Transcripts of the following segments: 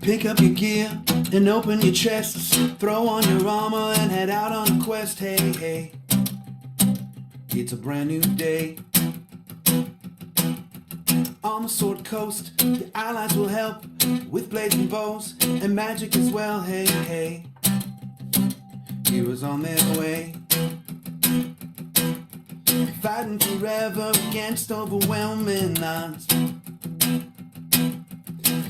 Pick up your gear and open your chests. Throw on your armor and head out on a quest. Hey, hey, it's a brand new day. On the Sword Coast, the allies will help with blazing bows and magic as well. Hey, hey, heroes on their way. Fighting forever against overwhelming odds.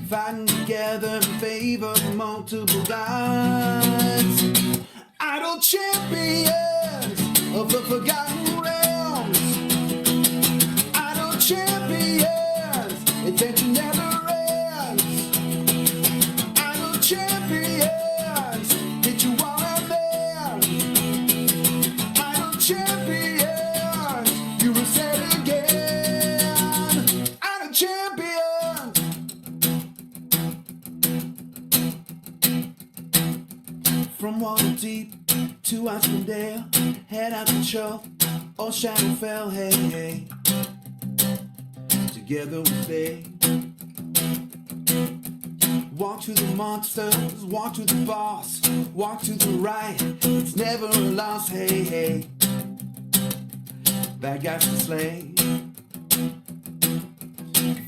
Fighting together in favor of multiple gods. Idle champions of the forgotten realms. Idle champions, adventure never ends. Idle champions, hit you while I'm there. Idle champions, you will say it again. Idle champions. From Waterdeep to Icewind, head out to Shove or Shadowfell, hey, hey. Together we stay. Walk to the monsters, walk to the boss, walk to the right, it's never a loss, hey, hey. Bad guys to slay.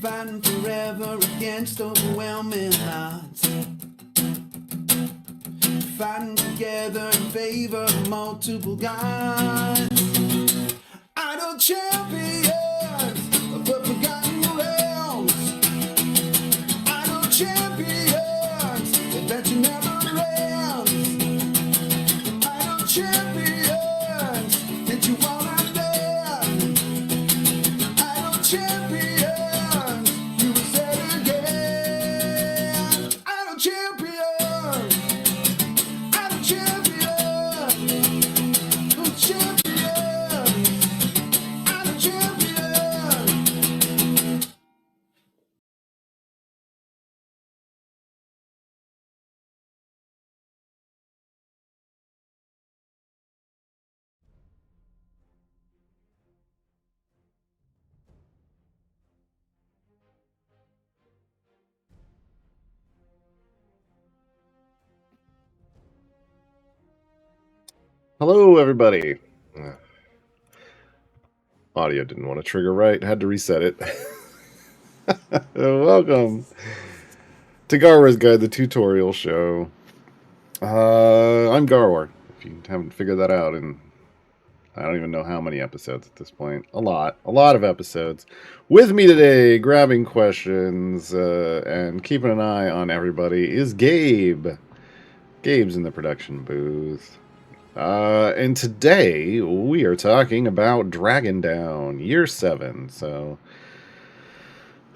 Fighting forever against overwhelming odds. Fighting together in favor of multiple gods. Idle champions of the forgotten realms. Idle champions, adventure never ends. Idle champions, hit you while I'm dead. Idle champions, you will say it again. Idle champions. Hello, everybody. Audio didn't want to trigger right. Had to reset it. Welcome to Gaarawarr's Guide, the tutorial show. I'm Gaarawarr, if you haven't figured that out, and I don't even know how many episodes at this point. A lot of episodes. With me today, grabbing questions and keeping an eye on everybody, is Gabe. Gabe's in the production booth. And today we are talking about Dragondown, Year 7. So,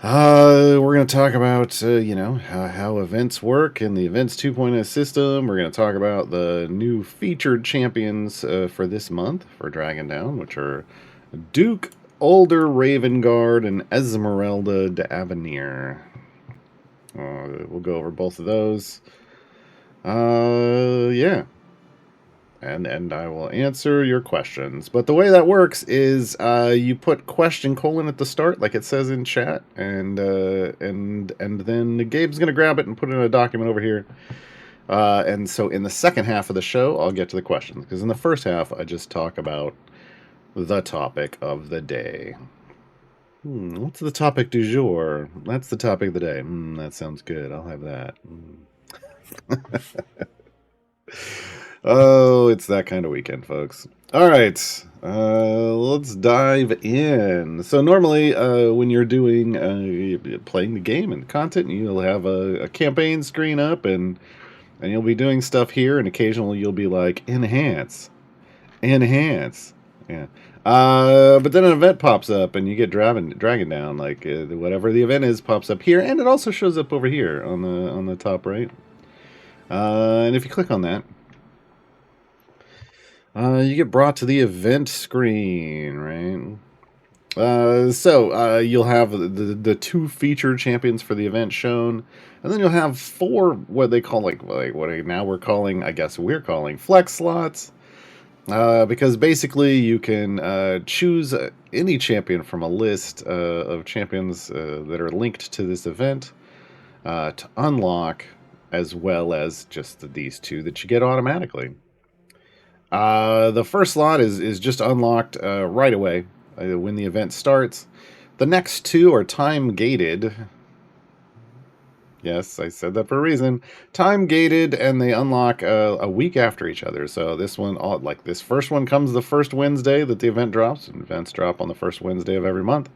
we're going to talk about, how events work in the Events 2.0 system. We're going to talk about the new featured champions for this month for Dragondown, which are Duke, Older, Ravengard, and Ezmerelda de Avenir. We'll go over both of those. Yeah. And I will answer your questions. But the way that works is you put question : at the start, like it says in chat, and then Gabe's gonna grab it and put it in a document over here. And so in the second half of the show, I'll get to the questions, because in the first half I just talk about the topic of the day. What's the topic du jour? That's the topic of the day. That sounds good. I'll have that. Oh, it's that kind of weekend, folks. All right, let's dive in. So normally, when you're doing playing the game and content, you'll have a campaign screen up, and you'll be doing stuff here, and occasionally you'll be like enhance, yeah. But then an event pops up, and you get Dragondown, like whatever the event is pops up here, and it also shows up over here on the top right. And if you click on that, you get brought to the event screen, right? So you'll have the two featured champions for the event shown, and then you'll have 4 what they call like what now we're calling flex slots, because basically you can choose any champion from a list of champions that are linked to this event to unlock as well as just these 2 that you get automatically. The first slot is just unlocked right away when the event starts. The next 2 are time gated. Yes, I said that for a reason. Time gated, and they unlock a week after each other. So this one, like this first one, comes the first Wednesday that the event drops. And events drop on the first Wednesday of every month.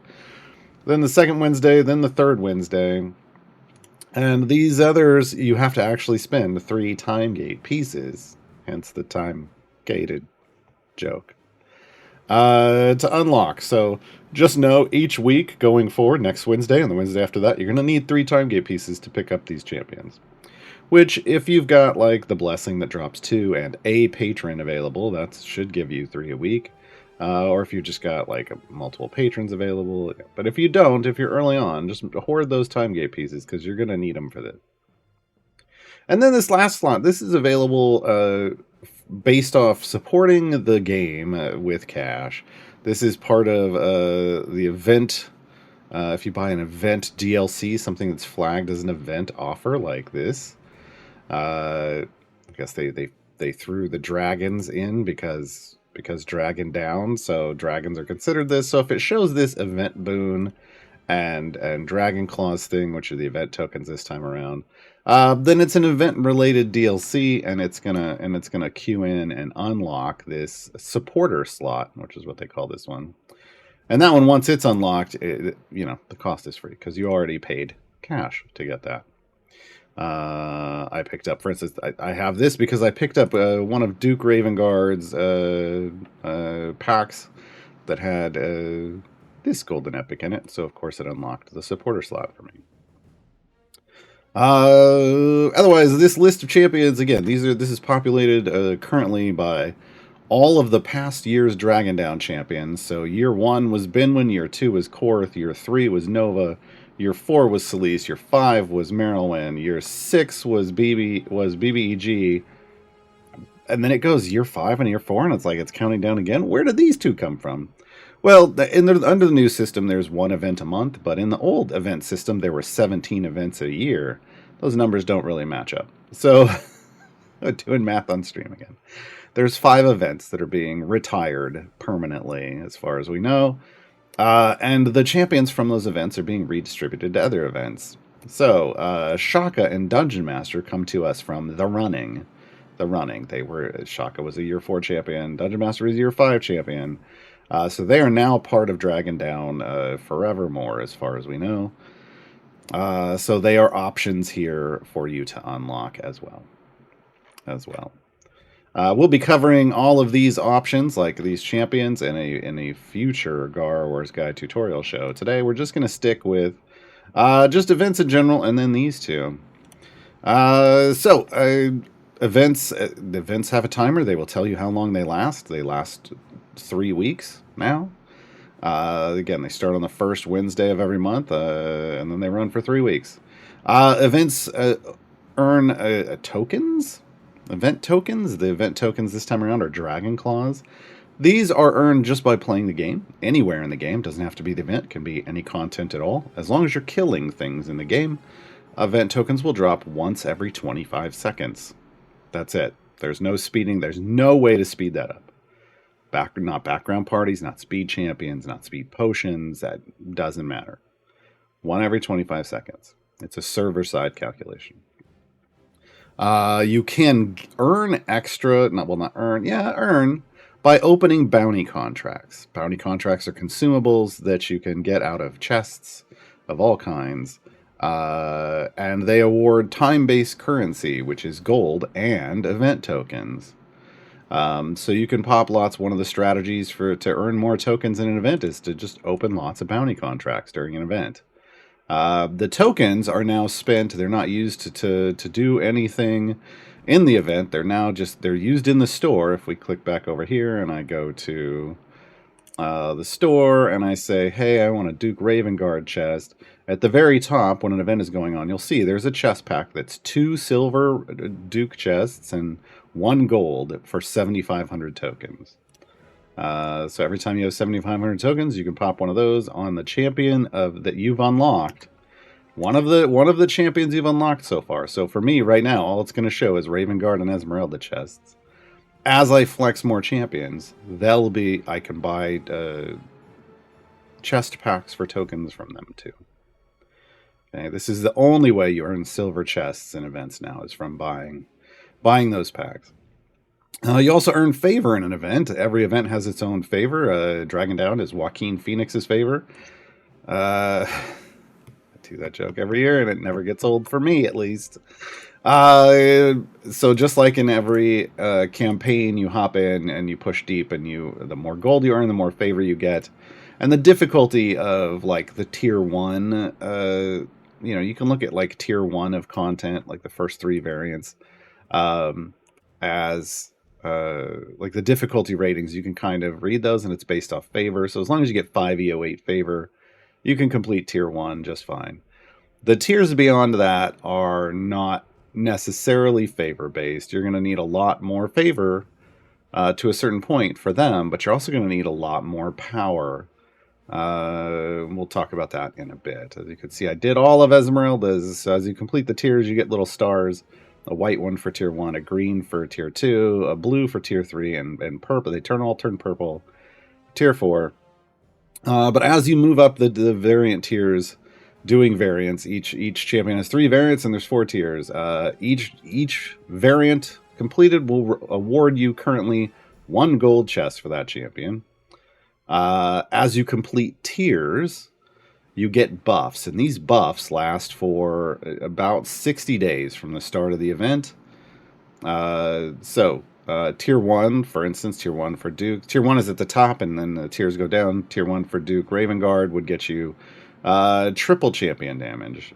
Then the second Wednesday, then the third Wednesday. And these others, you have to actually spend 3 time gate pieces. Hence the time gated joke. To unlock. So just know each week going forward, next Wednesday and the Wednesday after that, you're going to need 3 time gate pieces to pick up these champions. Which, if you've got like the blessing that drops 2 and a patron available, that should give you 3 a week. Or if you've just got like multiple patrons available. But if you don't, if you're early on, just hoard those time gate pieces because you're going to need them for that. And then this last slot, this is available based off supporting the game with cash. This is part of the event. If you buy an event DLC, something that's flagged as an event offer like this. I guess they threw the dragons in because Dragondown, so dragons are considered this. So if it shows this event boon and Dragon Claws thing, which are the event tokens this time around, then it's an event-related DLC, and it's gonna queue in and unlock this supporter slot, which is what they call this one. And that one, once it's unlocked, the cost is free because you already paid cash to get that. I picked up, for instance, I have this because I picked up one of Duke Ravengard's packs that had this golden epic in it, so of course it unlocked the supporter slot for me. Otherwise, this list of champions, again, this is populated currently by all of the past year's Dragondown champions. So year 1 was Binwin, year 2 was Korth, year 3 was Nova, year 4 was Celise, year 5 was Merilwen, year 6 was BBEG, and then it goes year 5 and year 4, and it's counting down again. Where did these 2 come from? Well, under the new system, there's 1 event a month, but in the old event system, there were 17 events a year. Those numbers don't really match up. So, doing math on stream again. There's 5 events that are being retired permanently, as far as we know. And the champions from those events are being redistributed to other events. So, Shaka and Dungeon Master come to us from The Running. Shaka was a year 4 champion, Dungeon Master was a year 5 champion. So they are now part of Dragondown forevermore, as far as we know. So they are options here for you to unlock as well. We'll be covering all of these options, like these champions, in a future Gaarawarr's Guide tutorial show. Today we're just going to stick with just events in general, and then these 2. Events have a timer. They will tell you how long they last. They last 3 weeks now. Again, they start on the first Wednesday of every month, and then they run for 3 weeks. Events earn tokens. Event tokens. The event tokens this time around are Dragon Claws. These are earned just by playing the game. Anywhere in the game. Doesn't have to be the event. Can be any content at all. As long as you're killing things in the game, event tokens will drop once every 25 seconds. That's it. There's no speeding. There's no way to speed that up. Not background parties, not speed champions, not speed potions. That doesn't matter. 1 every 25 seconds. It's a server-side calculation. You can earn extra, earn by opening bounty contracts. Bounty contracts are consumables that you can get out of chests of all kinds. And they award time-based currency, which is gold, and event tokens. So you can pop lots. One of the strategies to earn more tokens in an event is to just open lots of bounty contracts during an event. The tokens are now spent. They're not used to do anything in the event. They're used in the store. If we click back over here and I go to the store and I say, hey, I want a Duke Ravengard chest. At the very top, when an event is going on, you'll see there's a chest pack that's 2 silver Duke chests and 1 gold for 7,500 tokens. So every time you have 7,500 tokens, you can pop one of those on the champion that you've unlocked One of the champions you've unlocked so far. So for me, right now, all it's going to show is Ravengard and Ezmerelda chests. As I flex more champions, I can buy chest packs for tokens from them too. Okay, this is the only way you earn silver chests in events now, is from buying those packs. You also earn favor in an event. Every event has its own favor. Dragondown is Joaquin Phoenix's favor. I do that joke every year, and it never gets old for me, at least. So just like in every campaign, you hop in and you push deep, and the more gold you earn, the more favor you get. And the difficulty of like the tier 1, you can look at like tier 1 of content, like the first 3 variants, as like the difficulty ratings. You can kind of read those, and it's based off favor. So as long as you get 5 EO8 favor, you can complete tier 1 just fine. The tiers beyond that are not necessarily favor based. You're going to need a lot more favor to a certain point for them, but you're also going to need a lot more power. We'll talk about that in a bit. As you can see, I did all of Esmeralda's. As you complete the tiers, you get little stars. A white one for tier 1, a green for tier 2, a blue for tier 3, and purple. They turn purple. Tier 4. But as you move up the variant tiers, doing variants, each champion has 3 variants, and there's 4 tiers. Each variant completed will award you currently 1 gold chest for that champion. As you complete tiers, you get buffs, and these buffs last for about 60 days from the start of the event. Tier 1, for instance, tier 1 for Duke. Tier 1 is at the top, and then the tiers go down. Tier 1 for Duke Ravengard would get you triple champion damage.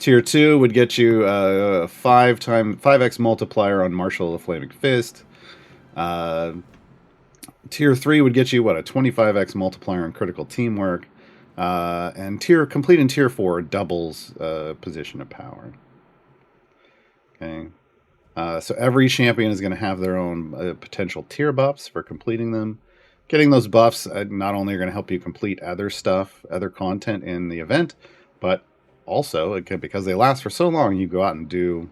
Tier 2 would get you 5x multiplier on Marshal of the Flaming Fist. Tier 3 would get you, a 25x multiplier on critical teamwork. And complete in tier 4 doubles position of power. Okay. So every champion is going to have their own potential tier buffs for completing them. Getting those buffs not only are going to help you complete other content in the event, but also, because they last for so long, you go out and do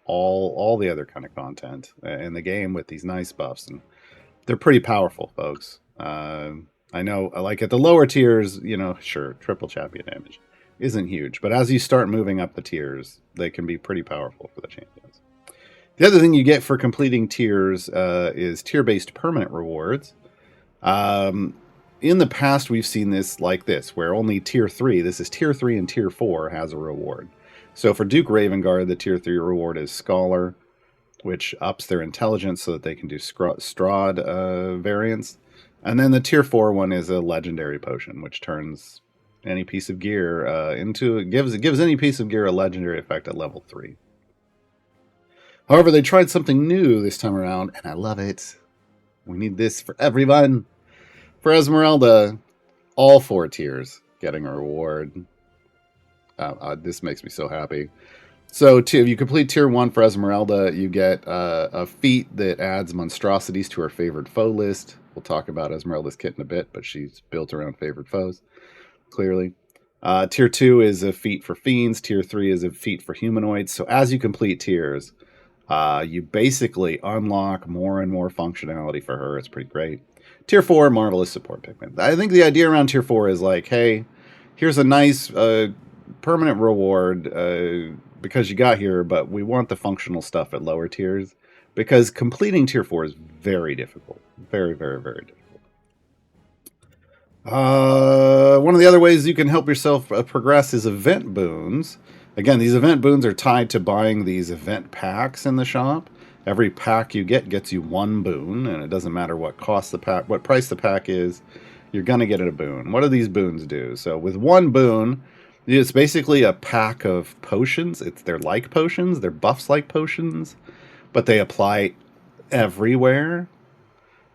all the other kind of content in the game with these nice buffs. And they're pretty powerful, folks. I know, like at the lower tiers, sure, triple champion damage isn't huge. But as you start moving up the tiers, they can be pretty powerful for the champions. The other thing you get for completing tiers is tier-based permanent rewards. In the past, we've seen this like this, where only tier 3, this is tier 3 and tier 4, has a reward. So for Duke Ravengard, the tier 3 reward is Scholar, which ups their intelligence so that they can do Strahd variants. And then the tier 4 one is a legendary potion, which turns any piece of gear gives any piece of gear a legendary effect at level 3. However, they tried something new this time around, and I love it. We need this for everyone. For Esmeralda, all 4 tiers getting a reward. This makes me so happy. So if you complete tier 1 for Esmeralda, you get a feat that adds monstrosities to her favored foe list. We'll talk about Esmeralda's kit in a bit, but she's built around favored foes, clearly. Tier 2 is a feat for fiends. Tier 3 is a feat for humanoids. So as you complete tiers, you basically unlock more and more functionality for her. It's pretty great. Tier 4, Marvelous Support Pigment. I think the idea around Tier 4 is like, hey, here's a nice permanent reward because you got here, but we want the functional stuff at lower tiers, because completing Tier 4 is very difficult. Very, very, very difficult. One of the other ways you can help yourself progress is event boons. Again, these event boons are tied to buying these event packs in the shop. Every pack you get gets you 1 boon, and it doesn't matter what price the pack is, you're going to get a boon. What do these boons do? So with 1 boon, it's basically a pack of potions. They're like potions. They're buffs like potions, but they apply everywhere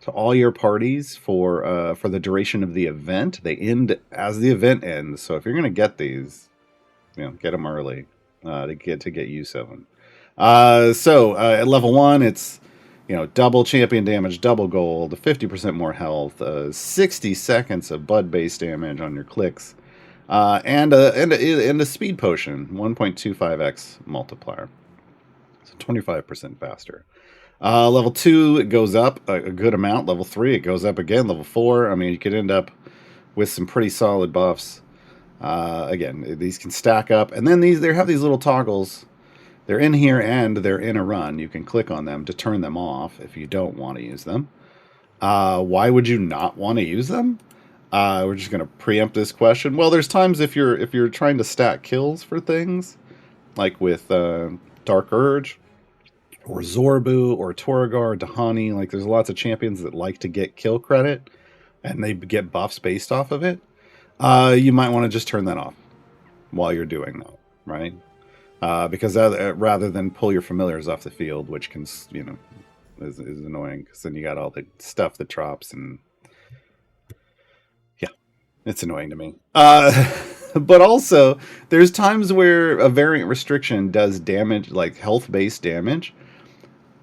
to all your parties for the duration of the event. They end as the event ends. So if you're going to get these, get them early to get use of them. At level 1, it's double champion damage, double gold, 50% more health, 60 seconds of bud-based damage on your clicks. And a speed potion, 1.25x multiplier, so 25% faster. Level 2, it goes up a good amount. Level 3, it goes up again. Level 4, I mean, you could end up with some pretty solid buffs. Again, these can stack up, and then they have these little toggles. They're in here and they're in a run. You can click on them to turn them off if you don't want to use them. Why would you not want to use them? We're just going to preempt this question. Well, there's times if you're trying to stack kills for things, like with Dark Urge, or Zorbu, or Torgar, Dahani. Like, there's lots of champions that like to get kill credit, and they get buffs based off of it. You might want to just turn that off while you're doing that, right? Because rather than pull your familiars off the field, which can, is annoying, because then you got all the stuff that drops, and yeah, it's annoying to me. But also, there's times where a variant restriction does damage, like health-based damage,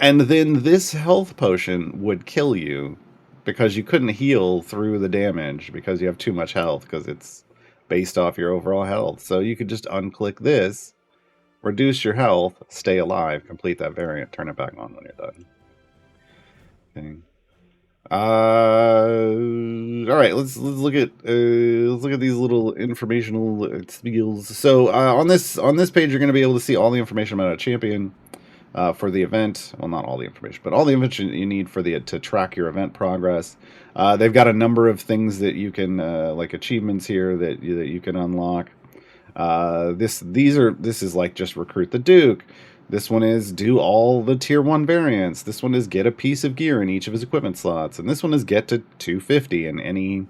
and then this health potion would kill you because you couldn't heal through the damage because you have too much health, because it's based off your overall health. So you could just unclick this, reduce your health, stay alive, complete that variant, turn it back on when you're done. Okay. All right, let's look at these little informational spiels. So on this page, you're going to be able to see all the information about a champion for the event. Well, not all the information, but all the information you need for to track your event progress. They've got a number of things that you can like achievements here that you can unlock. This is like just recruit the Duke. This one is do all the tier 1 variants. This one is get a piece of gear in each of his equipment slots. And this one is get to 250 in any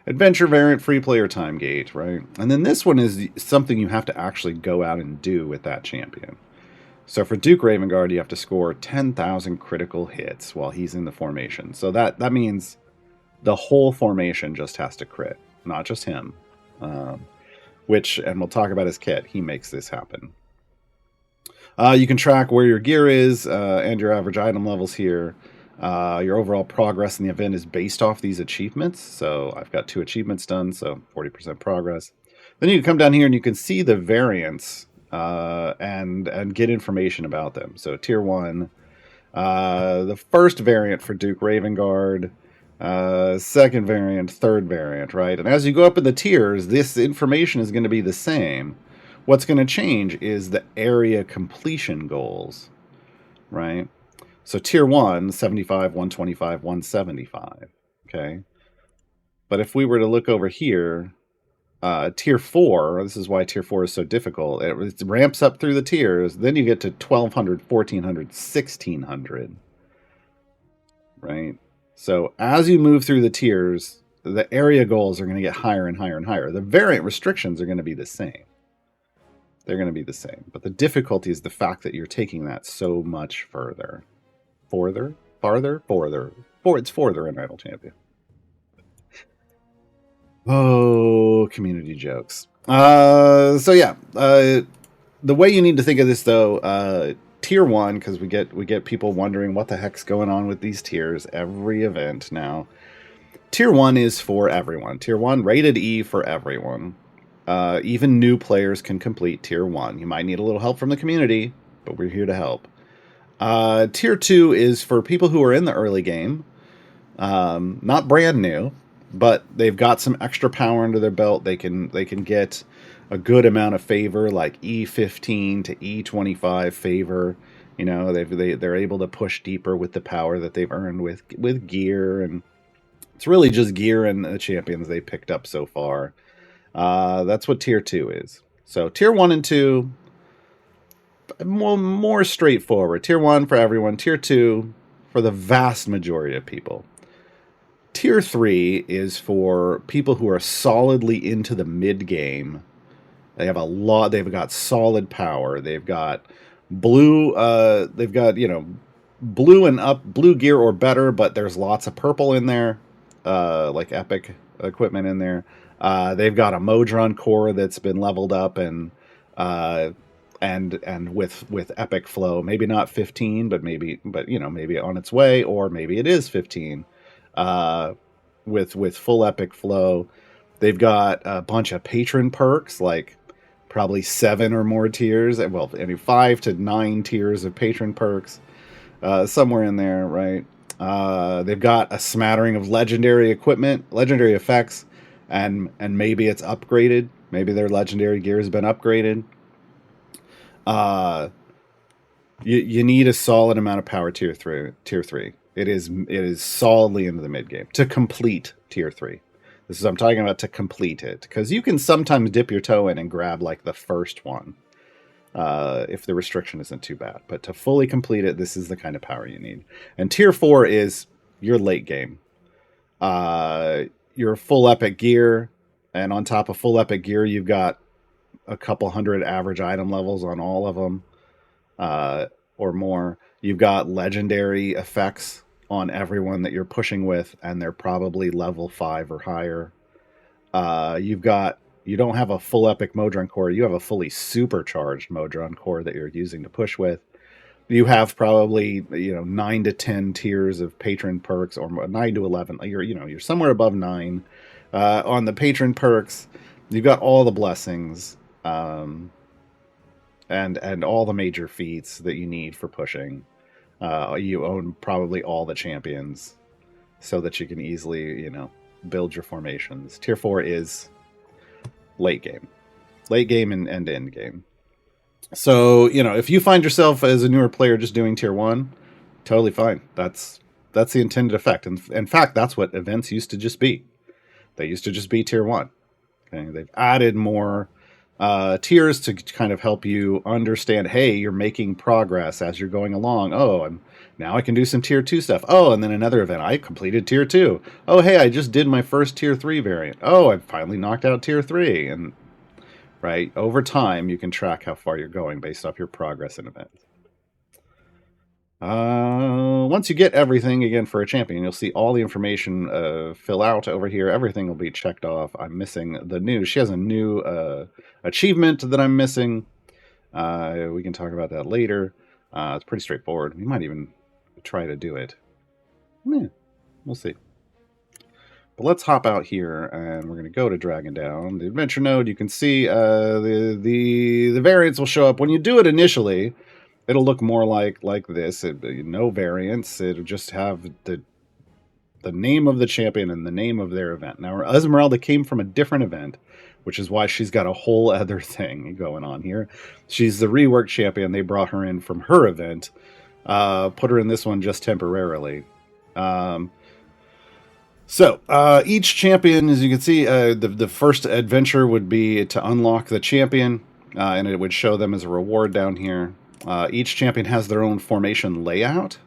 adventure variant free player time gauge, right? And then this one is something you have to actually go out and do with that champion. So for Duke Ravengard, you have to score 10,000 critical hits while he's in the formation. So that means the whole formation just has to crit, not just him. And we'll talk about his kit. He makes this happen. You can track where your gear is and your average item levels here. Your overall progress in the event is based off these achievements. So I've got 2 achievements done, so 40% progress. Then you can come down here and you can see the variants and get information about them. So tier 1, the first variant for Duke Ravengard, second variant, third variant, right? And as you go up in the tiers, this information is going to be the same. What's going to change is the area completion goals, right? So tier 1, 75, 125, 175, okay? But if we were to look over here, tier 4, this is why tier 4 is so difficult. It ramps up through the tiers. Then you get to 1,200, 1,400, 1,600, right? So as you move through the tiers, the area goals are going to get higher and higher and higher. The variant restrictions are going to be the same. They're going to be the same. But the difficulty is the fact that you're taking that so much further. It's further in Idle Champion. Oh, community jokes. So yeah, the way you need to think of this though, tier 1, because we get people wondering what the heck's going on with these tiers every event now. Tier 1 is for everyone. Tier 1, rated E for everyone. Even new players can complete tier 1. You might need a little help from the community, but we're here to help. Tier 2 is for people who are in the early game, not brand new, but they've got some extra power under their belt. They can get a good amount of favor, like E15 to E25 favor. You know, they're able to push deeper with the power that they've earned with gear, and it's really just gear and the champions they picked up so far. That's what tier 2 is. So tier 1 and 2, more straightforward. Tier 1 for everyone. Tier 2 for the vast majority of people. Tier 3 is for people who are solidly into the mid game. They've got solid power. They've got blue. They've got blue and up, blue gear or better, but there's lots of purple in there, like epic equipment in there. They've got a Modron core that's been leveled up and with epic flow. Maybe not 15, but maybe on its way, or maybe it is 15. With full epic flow. They've got a bunch of patron perks, like probably 7 or more tiers. Well, 5 to 9 tiers of patron perks, somewhere in there, right? They've got a smattering of legendary equipment, legendary effects, and maybe it's upgraded. Maybe their legendary gear has been upgraded. You need a solid amount of power tier 3. It is solidly into the mid game to complete tier 3. This is I'm talking about, to complete it, because you can sometimes dip your toe in and grab like the first one, if the restriction isn't too bad. But to fully complete it, this is the kind of power you need. And tier 4 is your late game. Your full epic gear, and on top of full epic gear, you've got a couple hundred average item levels on all of them, or more. You've got legendary effects on everyone that you're pushing with, and they're probably level 5 or higher. You don't have a full epic Modron core, you have a fully supercharged Modron core that you're using to push with. You have probably 9 to 10 tiers of patron perks, or 9 to 11. You're somewhere above 9 on the patron perks. You've got all the blessings, and all the major feats that you need for pushing. You own probably all the champions, so that you can easily build your formations. Tier 4 is late game and end game. So, if you find yourself as a newer player just doing tier 1, totally fine. That's the intended effect. And in fact, that's what events used to just be. They used to just be tier 1. Okay, they've added more tiers to kind of help you understand, hey, you're making progress as you're going along. Oh, and now I can do some tier 2 stuff. Oh, and then another event, I completed tier 2. Oh, hey, I just did my first tier 3 variant. Oh, I finally knocked out tier 3. And right, over time, you can track how far you're going based off your progress in events. Once you get everything, again, for a champion, you'll see all the information fill out over here. Everything will be checked off. I'm missing the new. She has a new achievement that I'm missing. We can talk about that later. It's pretty straightforward. We might even try to do it. Yeah, we'll see. But let's hop out here, and we're going to go to Dragondown. The adventure node, you can see the variants will show up. When you do it initially, it'll look more like this. No variants. It'll just have the name of the champion and the name of their event. Now, Esmeralda came from a different event, which is why she's got a whole other thing going on here. She's the reworked champion. They brought her in from her event. Put her in this one just temporarily. So, each champion, as you can see, the first adventure would be to unlock the champion, and it would show them as a reward down here. Each champion has their own formation layout.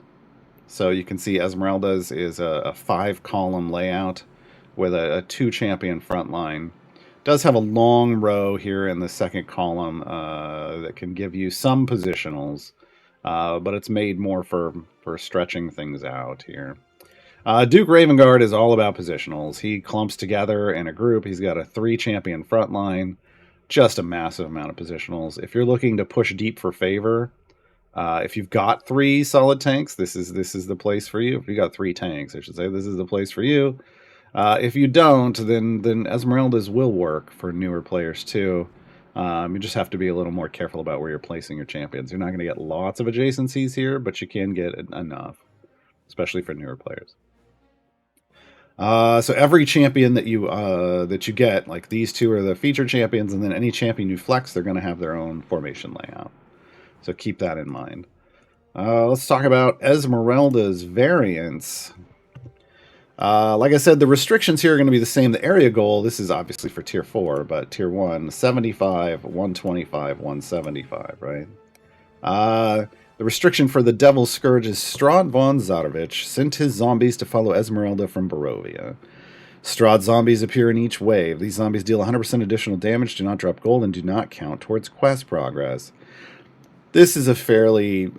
So you can see Esmeralda's is a 5-column layout with a 2-champion front line. Does have a long row here in the second column that can give you some positionals, but it's made more for stretching things out here. Duke Ravengard is all about positionals. He clumps together in a group. He's got a 3-champion front line. Just a massive amount of positionals. If you're looking to push deep for favor, if you've got 3 solid tanks, this is the place for you. If you got 3 tanks, I should say, this is the place for you. If you don't, then Esmeralda's will work for newer players too. You just have to be a little more careful about where you're placing your champions. You're not going to get lots of adjacencies here, but you can get enough, especially for newer players. So every champion that you get, like these 2 are the featured champions, and then any champion you flex, they're going to have their own formation layout. So keep that in mind. Let's talk about Esmeralda's variants. Like I said, the restrictions here are going to be the same. The area goal, this is obviously for tier 4, but tier 1, 75, 125, 175, right? The restriction for the Devil's Scourge is Strahd von Zarovich sent his zombies to follow Esmeralda from Barovia. Strahd zombies appear in each wave. These zombies deal 100% additional damage, do not drop gold, and do not count towards quest progress. This is a fairly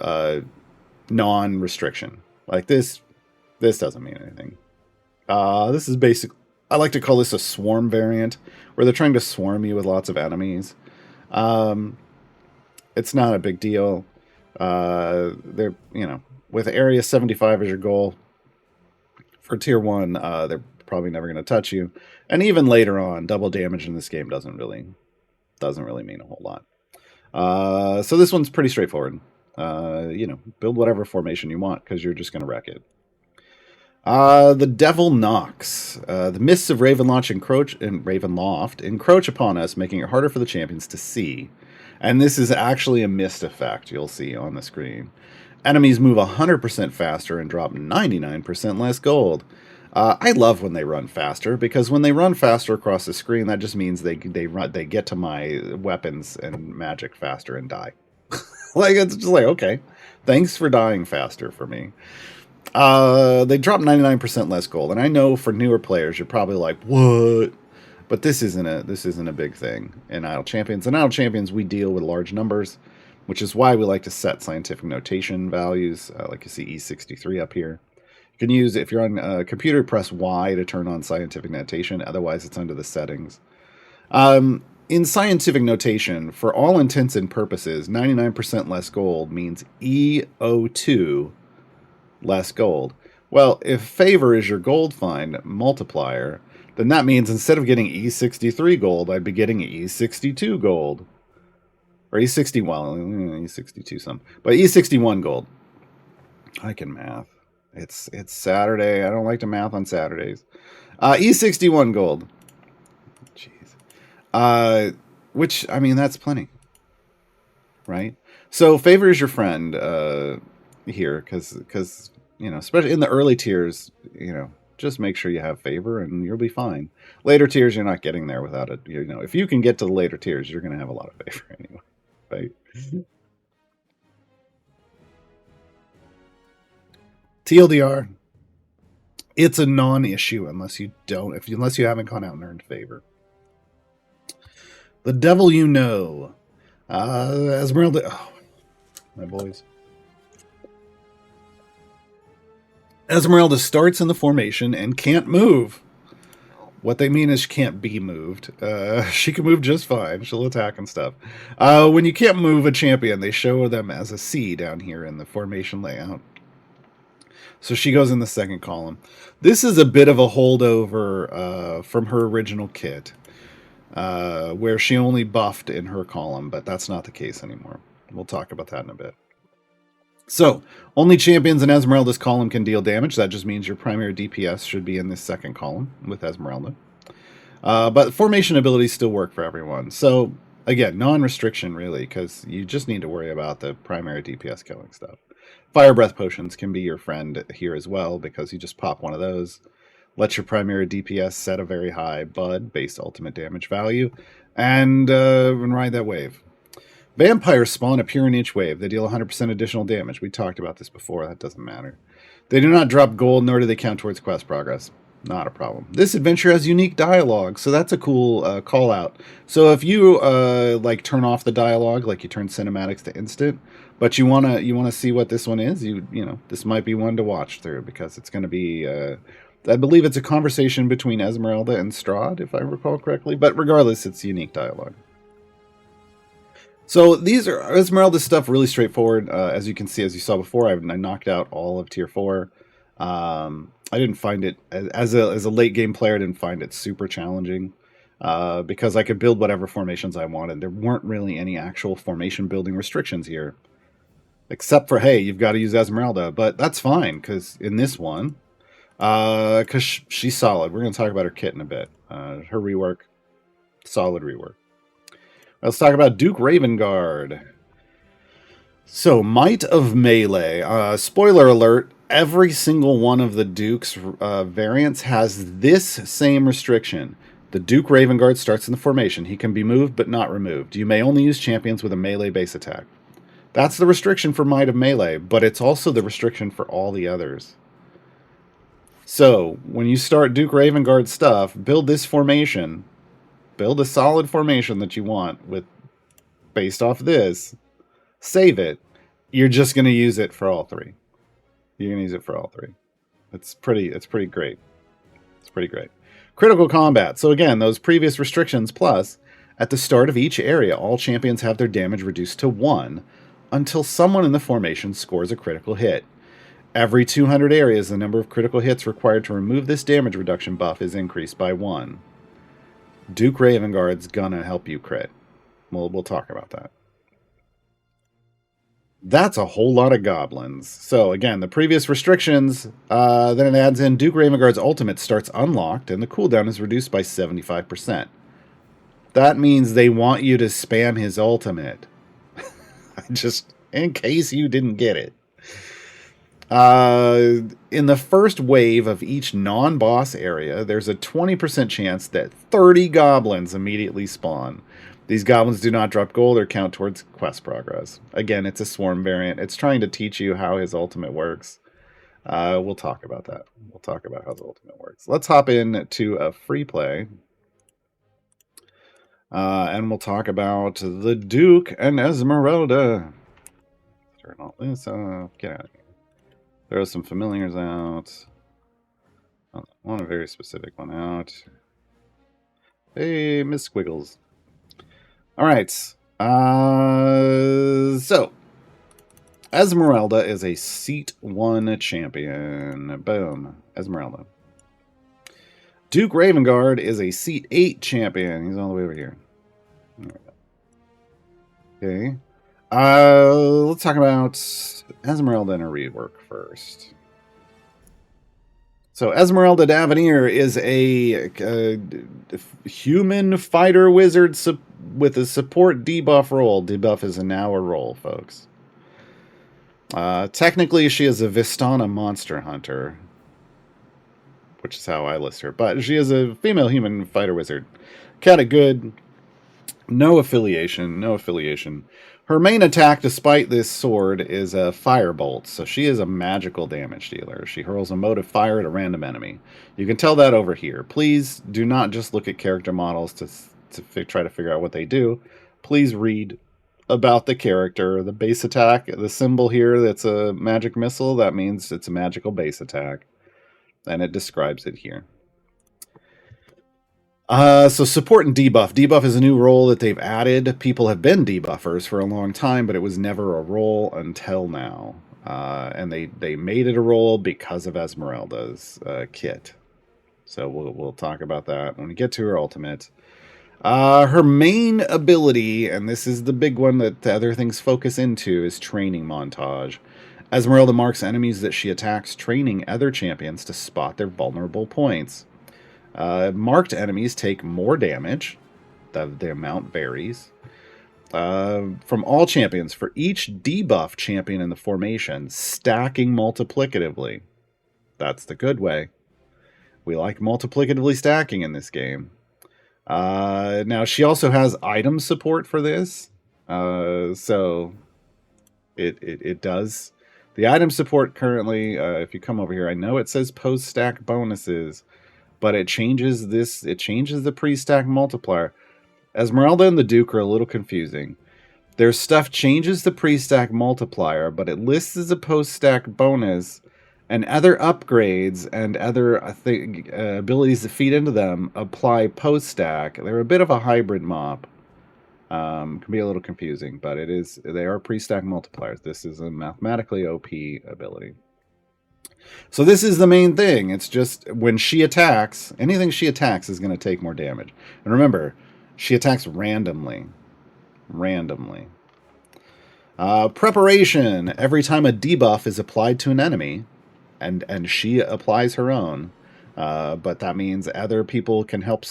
non-restriction. Like this doesn't mean anything. This is basic. I like to call this a swarm variant, where they're trying to swarm you with lots of enemies. It's not a big deal. With area 75 as your goal for tier 1, they're probably never going to touch you. And even later on, double damage in this game doesn't really mean a whole lot. So this one's pretty straightforward. Build whatever formation you want because you're just going to wreck it. The Devil Knocks. The mists of Ravenloft encroach upon us, making it harder for the champions to see. And this is actually a mist effect you'll see on the screen. Enemies move 100% faster and drop 99% less gold. I love when they run faster, because when they run faster across the screen, that just means they get to my weapons and magic faster and die. Like, it's just like, okay, thanks for dying faster for me. They drop 99% less gold, and I know for newer players, you're probably like, what? But this isn't a big thing in Idle Champions. In Idle Champions, we deal with large numbers, which is why we like to set scientific notation values, like you see E63 up here. You can use, if you're on a computer, press Y to turn on scientific notation. Otherwise, it's under the settings. In scientific notation, for all intents and purposes, 99% less gold means EO2 less gold. Well, if favor is your gold find multiplier, then that means instead of getting E63 gold, I'd be getting E62 gold. Or E60, well, E62 some. But E61 gold. I can math. It's Saturday. I don't like to math on Saturdays. E61 gold. Jeez. Which, I mean, that's plenty. Right? So favor is your friend here, because especially in the early tiers, just make sure you have favor and you'll be fine. Later tiers, you're not getting there without it. If you can get to the later tiers, you're going to have a lot of favor anyway. Right? TLDR, it's a non-issue unless you haven't gone out and earned favor. The Devil You Know. Esmeralda. Oh, my boys. Esmeralda starts in the formation and can't move. What they mean is she can't be moved. She can move just fine. She'll attack and stuff. When you can't move a champion, they show them as a C down here in the formation layout. So she goes in the second column. This is a bit of a holdover from her original kit, where she only buffed in her column, but that's not the case anymore. We'll talk about that in a bit. So, only champions in Esmeralda's column can deal damage. That just means your primary DPS should be in this second column with Esmeralda. But formation abilities still work for everyone. So, again, non-restriction really, because you just need to worry about the primary DPS killing stuff. Fire Breath Potions can be your friend here as well, because you just pop one of those. Let your primary DPS set a very high Bud-based ultimate damage value, and ride that wave. Vampires spawn appear in each wave. They deal 100% additional damage. We talked about this before. That doesn't matter. They do not drop gold, nor do they count towards quest progress. Not a problem. This adventure has unique dialogue, so that's a cool call out. So if you turn off the dialogue, like you turn cinematics to instant, but you wanna see what this one is, this might be one to watch through, because it's going to be. I believe it's a conversation between Esmeralda and Strahd, if I recall correctly. But regardless, it's unique dialogue. So these are Esmeralda's stuff, really straightforward. As you can see, as you saw before, I knocked out all of Tier 4. I didn't find it, as a late game player, I didn't find it super challenging, because I could build whatever formations I wanted. There weren't really any actual formation building restrictions here. Except for, hey, you've got to use Esmeralda. But that's fine, because in this one, because she's solid. We're going to talk about her kit in a bit. Her rework, solid rework. Let's talk about Duke Ravengard. So, Might of Melee. Spoiler alert, every single one of the Duke's variants has this same restriction. The Duke Ravengard starts in the formation. He can be moved but not removed. You may only use champions with a melee base attack. That's the restriction for Might of Melee, but it's also the restriction for all the others. So, when you start Duke Ravengard stuff, build this formation. Build a solid formation that you want based off this. Save it. You're just going to use it for all three. You're going to use it for all three. It's pretty great. It's pretty great. Critical combat. So again, those previous restrictions plus, at the start of each area, all champions have their damage reduced to 1 until someone in the formation scores a critical hit. Every 200 areas, the number of critical hits required to remove this damage reduction buff is increased by 1. Duke Ravengard's gonna help you crit. We'll talk about that. That's a whole lot of goblins. So again, the previous restrictions, then it adds in Duke Ravengard's ultimate starts unlocked, and the cooldown is reduced by 75%. That means they want you to spam his ultimate. Just in case you didn't get it. In the first wave of each non-boss area, there's a 20% chance that 30 goblins immediately spawn. These goblins do not drop gold or count towards quest progress. Again, it's a swarm variant. It's trying to teach you how his ultimate works. We'll talk about that. We'll talk about how the ultimate works. Let's hop in to a free play. And we'll talk about the Duke and Esmeralda. Turn all this off. Get out of here. Throw some familiars out. I want a very specific one out. Hey, Miss Squiggles. All right. So, Esmeralda is a Seat 1 champion. Boom. Esmeralda. Duke Ravengard is a Seat 8 champion. He's all the way over here. Okay. Let's talk about Esmeralda and a rework first. So Esmeralda D'Avenir is a human fighter wizard with a support debuff role. Debuff is now a role, folks. Technically, she is a Vistana monster hunter, which is how I list her. But she is a female human fighter wizard. Kind of good. No affiliation. No affiliation. Her main attack, despite this sword, is a firebolt. So she is a magical damage dealer. She hurls a mode of fire at a random enemy. You can tell that over here. Please do not just look at character models to try to figure out what they do. Please read about the character. The base attack, the symbol here that's a magic missile, that means it's a magical base attack. And it describes it here. So support and debuff. Debuff is a new role that they've added. People have been debuffers for a long time, but it was never a role until now. And they made it a role because of Esmeralda's kit. So we'll talk about that when we get to her ultimate. Her main ability, and this is the big one that the other things focus into, is training montage. Esmeralda marks enemies that she attacks, training other champions to spot their vulnerable points. Marked enemies take more damage. The amount varies. From all champions. For each debuff champion in the formation, stacking multiplicatively. That's the good way. We like multiplicatively stacking in this game. Now, she also has item support for this. So, it does. The item support currently, if you come over here, I know it says post-stack bonuses. But it changes this. It changes the pre-stack multiplier. Esmeralda and the Duke are a little confusing. Their stuff changes the pre-stack multiplier, but it lists as a post-stack bonus, and other upgrades and other abilities that feed into them apply post-stack. They're a bit of a hybrid mop. Can be a little confusing, but it is. They are pre-stack multipliers. This is a mathematically OP ability. So this is the main thing. It's just when she attacks, anything she attacks is going to take more damage. And remember, she attacks randomly. Preparation. Every time a debuff is applied to an enemy, and she applies her own, but that means other people can help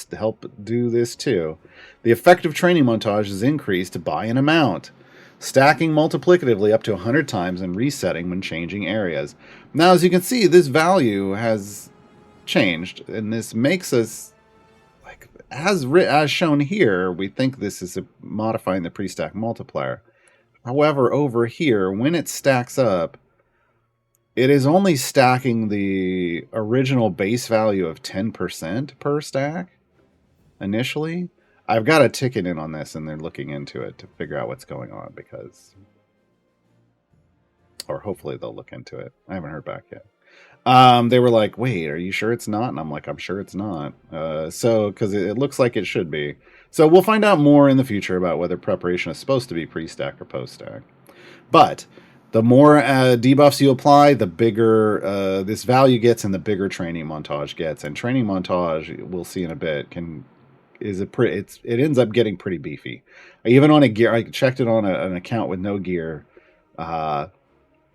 do this too. The effective training montage is increased by an amount, stacking multiplicatively up to 100 times and resetting when changing areas. Now, as you can see, this value has changed, and this makes us, like, as shown here, we think this is modifying the pre-stack multiplier. However, over here, when it stacks up, it is only stacking the original base value of 10% per stack initially. I've got a ticket in on this, and they're looking into it to figure out what's going on, because... Or hopefully they'll look into it. I haven't heard back yet. They were like, wait, are you sure it's not? And I'm like, I'm sure it's not. Because it looks like it should be. So we'll find out more in the future about whether preparation is supposed to be pre-stack or post-stack. But The more debuffs you apply, the bigger this value gets, and the bigger training montage gets. And training montage, we'll see in a bit, it ends up getting pretty beefy. Even on a gear, I checked it on an account with no gear.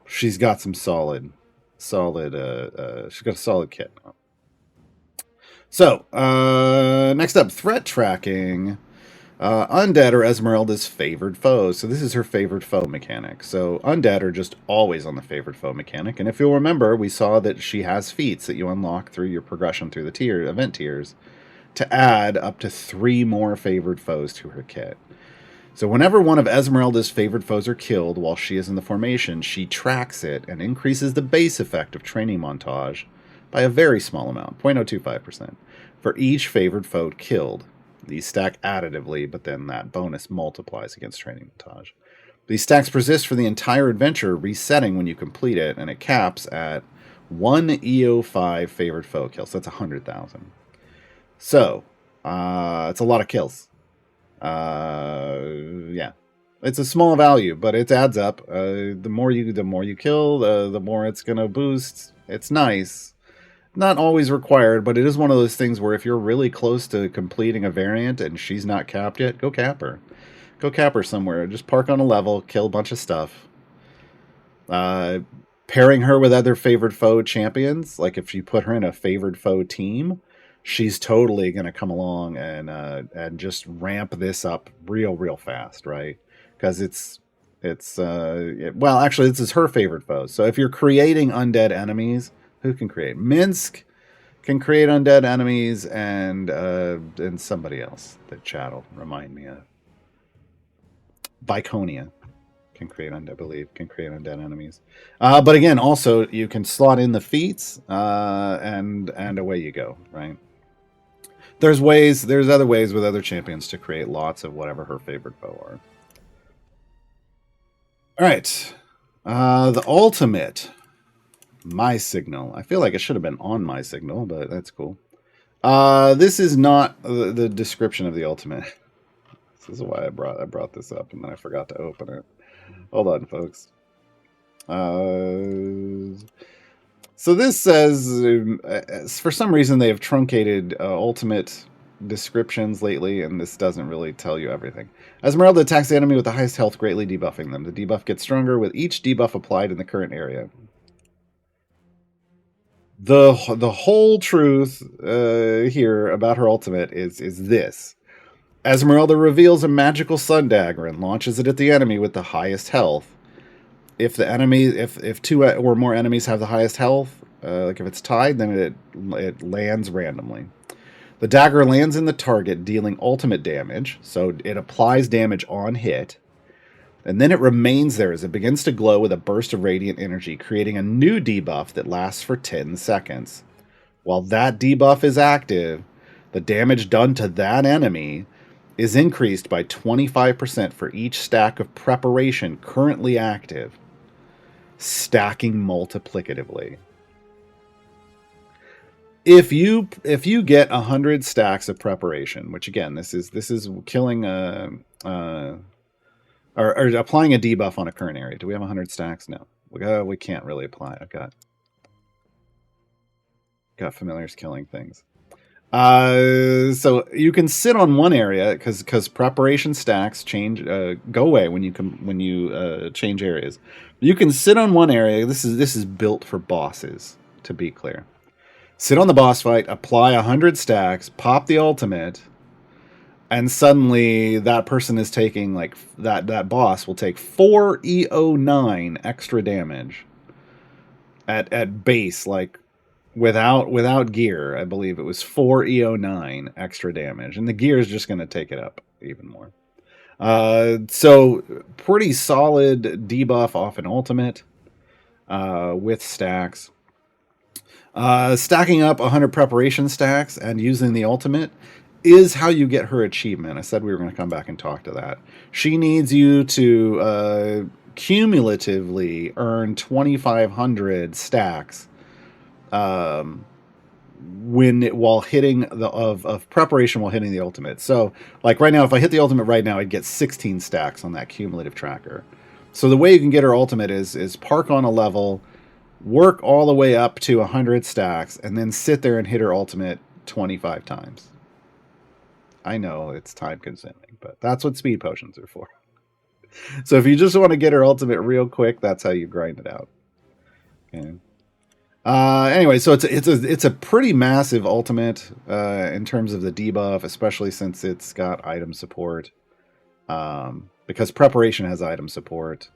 She's got some solid. She's got a solid kit. So next up, threat tracking. Undead are Esmeralda's favored foes. So this is her favored foe mechanic. So undead are just always on the favored foe mechanic. And if you'll remember, we saw that she has feats that you unlock through your progression through the event tiers to add up to 3 more favored foes to her kit. So whenever one of Esmeralda's favored foes are killed while she is in the formation, she tracks it and increases the base effect of training montage by a very small amount, 0.025%, for each favored foe killed. These stack additively, but then that bonus multiplies against training montage. These stacks persist for the entire adventure, resetting when you complete it, and it caps at 1 EO5 favored foe kill. So that's 100,000. So, it's a lot of kills. Yeah. It's a small value, but it adds up. The more you kill, the more it's going to boost. It's nice. Not always required, but it is one of those things where if you're really close to completing a variant and she's not capped yet, go cap her. Go cap her somewhere. Just park on a level, kill a bunch of stuff. Pairing her with other favored foe champions, like if you put her in a favored foe team, she's totally going to come along and just ramp this up real fast, right? Because well, actually, this is her favorite foe. So if you're creating undead enemies, who can create? Minsk can create undead enemies, and somebody else that chat will remind me of. Viconia can create undead enemies. But again, also you can slot in the feats, and away you go, right? There's other ways with other champions to create lots of whatever her favorite foe are. All right, the ultimate. My signal. I feel like it should have been on my signal, but that's cool. This is not the description of the ultimate. This is why I brought this up, and then I forgot to open it. Hold on, folks. So this says, for some reason, they have truncated ultimate descriptions lately, and this doesn't really tell you everything. Esmeralda attacks the enemy with the highest health, greatly debuffing them. The debuff gets stronger with each debuff applied in the current area. The whole truth here about her ultimate is this. Esmeralda reveals a magical sun dagger and launches it at the enemy with the highest health. If the enemy, if 2 or more enemies have the highest health, like if it's tied, then it lands randomly. The dagger lands in the target, dealing ultimate damage, so it applies damage on hit. And then it remains there as it begins to glow with a burst of radiant energy, creating a new debuff that lasts for 10 seconds. While that debuff is active, the damage done to that enemy is increased by 25% for each stack of preparation currently active, stacking multiplicatively. If you get 100 stacks of preparation, which again, this is killing or applying a debuff on a current area. Do we have 100 stacks? No. We can't really apply. I've got familiars killing things. So you can sit on one area because preparation stacks go away when you change areas. You can sit on one area. This is built for bosses, to be clear. Sit on the boss fight, apply 100 stacks, pop the ultimate, and suddenly that person is taking that boss will take 4 EO9 extra damage at base, like without gear. I believe it was 4 EO9 extra damage, and the gear is just going to take it up even more. So pretty solid debuff off an ultimate with stacks. Stacking up 100 preparation stacks and using the ultimate is how you get her achievement. I said we were going to come back and talk to that. She needs you to cumulatively earn 2,500 stacks while hitting of preparation while hitting the ultimate. So, like right now, if I hit the ultimate right now, I'd get 16 stacks on that cumulative tracker. So the way you can get her ultimate is park on a level, work all the way up to 100 stacks, and then sit there and hit her ultimate 25 times. I know it's time consuming, but that's what speed potions are for. So if you just want to get her ultimate real quick, that's how you grind it out. Okay. Anyway, so it's a pretty massive ultimate in terms of the debuff, especially since it's got item support. Because preparation has item support.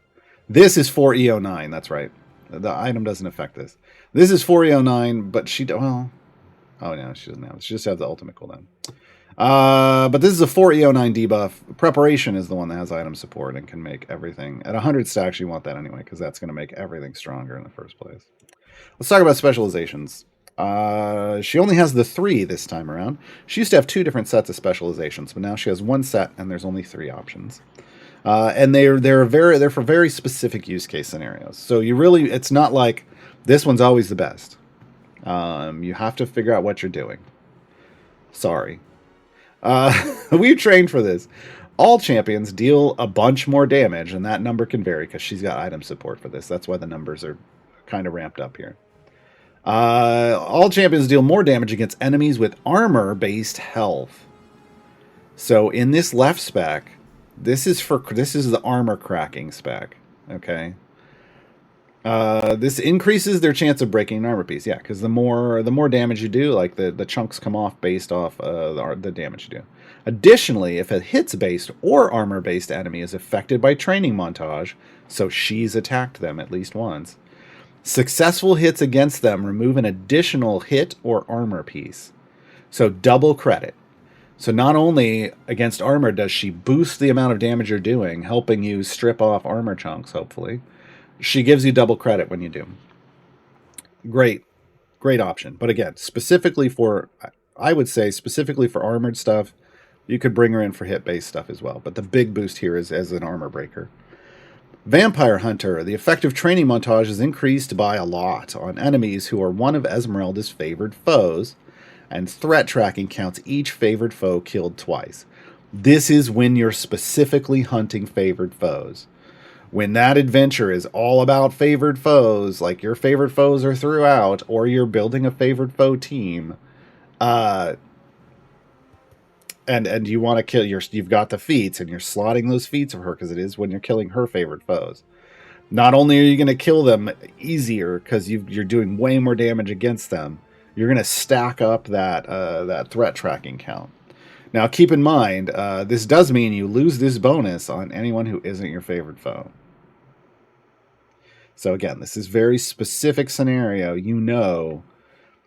This is 4 EO9, that's right. The item doesn't affect this. This is 4 EO9, but well, oh no, she doesn't have it. She just has the ultimate cooldown. But this is a 4 EO9 debuff. Preparation is the one that has item support and can make everything. At 100 stacks, you want that anyway, because that's going to make everything stronger in the first place. Let's talk about specializations. She only has the 3 this time around. She used to have 2 different sets of specializations, but now she has 1 set, and there's only 3 options. And they're for very specific use case scenarios. So it's not like this one's always the best. You have to figure out what you're doing. Sorry. We've trained for this. All champions deal a bunch more damage, and that number can vary because she's got item support for this. That's why the numbers are kind of ramped up here. All champions deal more damage against enemies with armor-based health. So in this left spec, this is the armor cracking spec. Okay. This increases their chance of breaking an armor piece. Yeah, because the more damage you do, like the chunks come off based off the damage you do. Additionally, if a hits-based or armor-based enemy is affected by training montage, so she's attacked them at least once, successful hits against them remove an additional hit or armor piece. So double credit. So not only against armor does she boost the amount of damage you're doing, helping you strip off armor chunks, hopefully, she gives you double credit when you do. Great option. But again, I would say specifically for armored stuff, you could bring her in for hit-based stuff as well. But the big boost here is as an armor breaker. Vampire Hunter. The effective training montage is increased by a lot on enemies who are one of Esmeralda's favored foes, and threat tracking counts each favored foe killed twice. This is when you're specifically hunting favored foes. When that adventure is all about favored foes, like your favorite foes are throughout, or you're building a favored foe team, and you want to kill you've got the feats, and you're slotting those feats of her because it is when you're killing her favorite foes. Not only are you going to kill them easier because you're doing way more damage against them, you're going to stack up that threat tracking count. Now, keep in mind, this does mean you lose this bonus on anyone who isn't your favorite foe. So again, this is very specific scenario.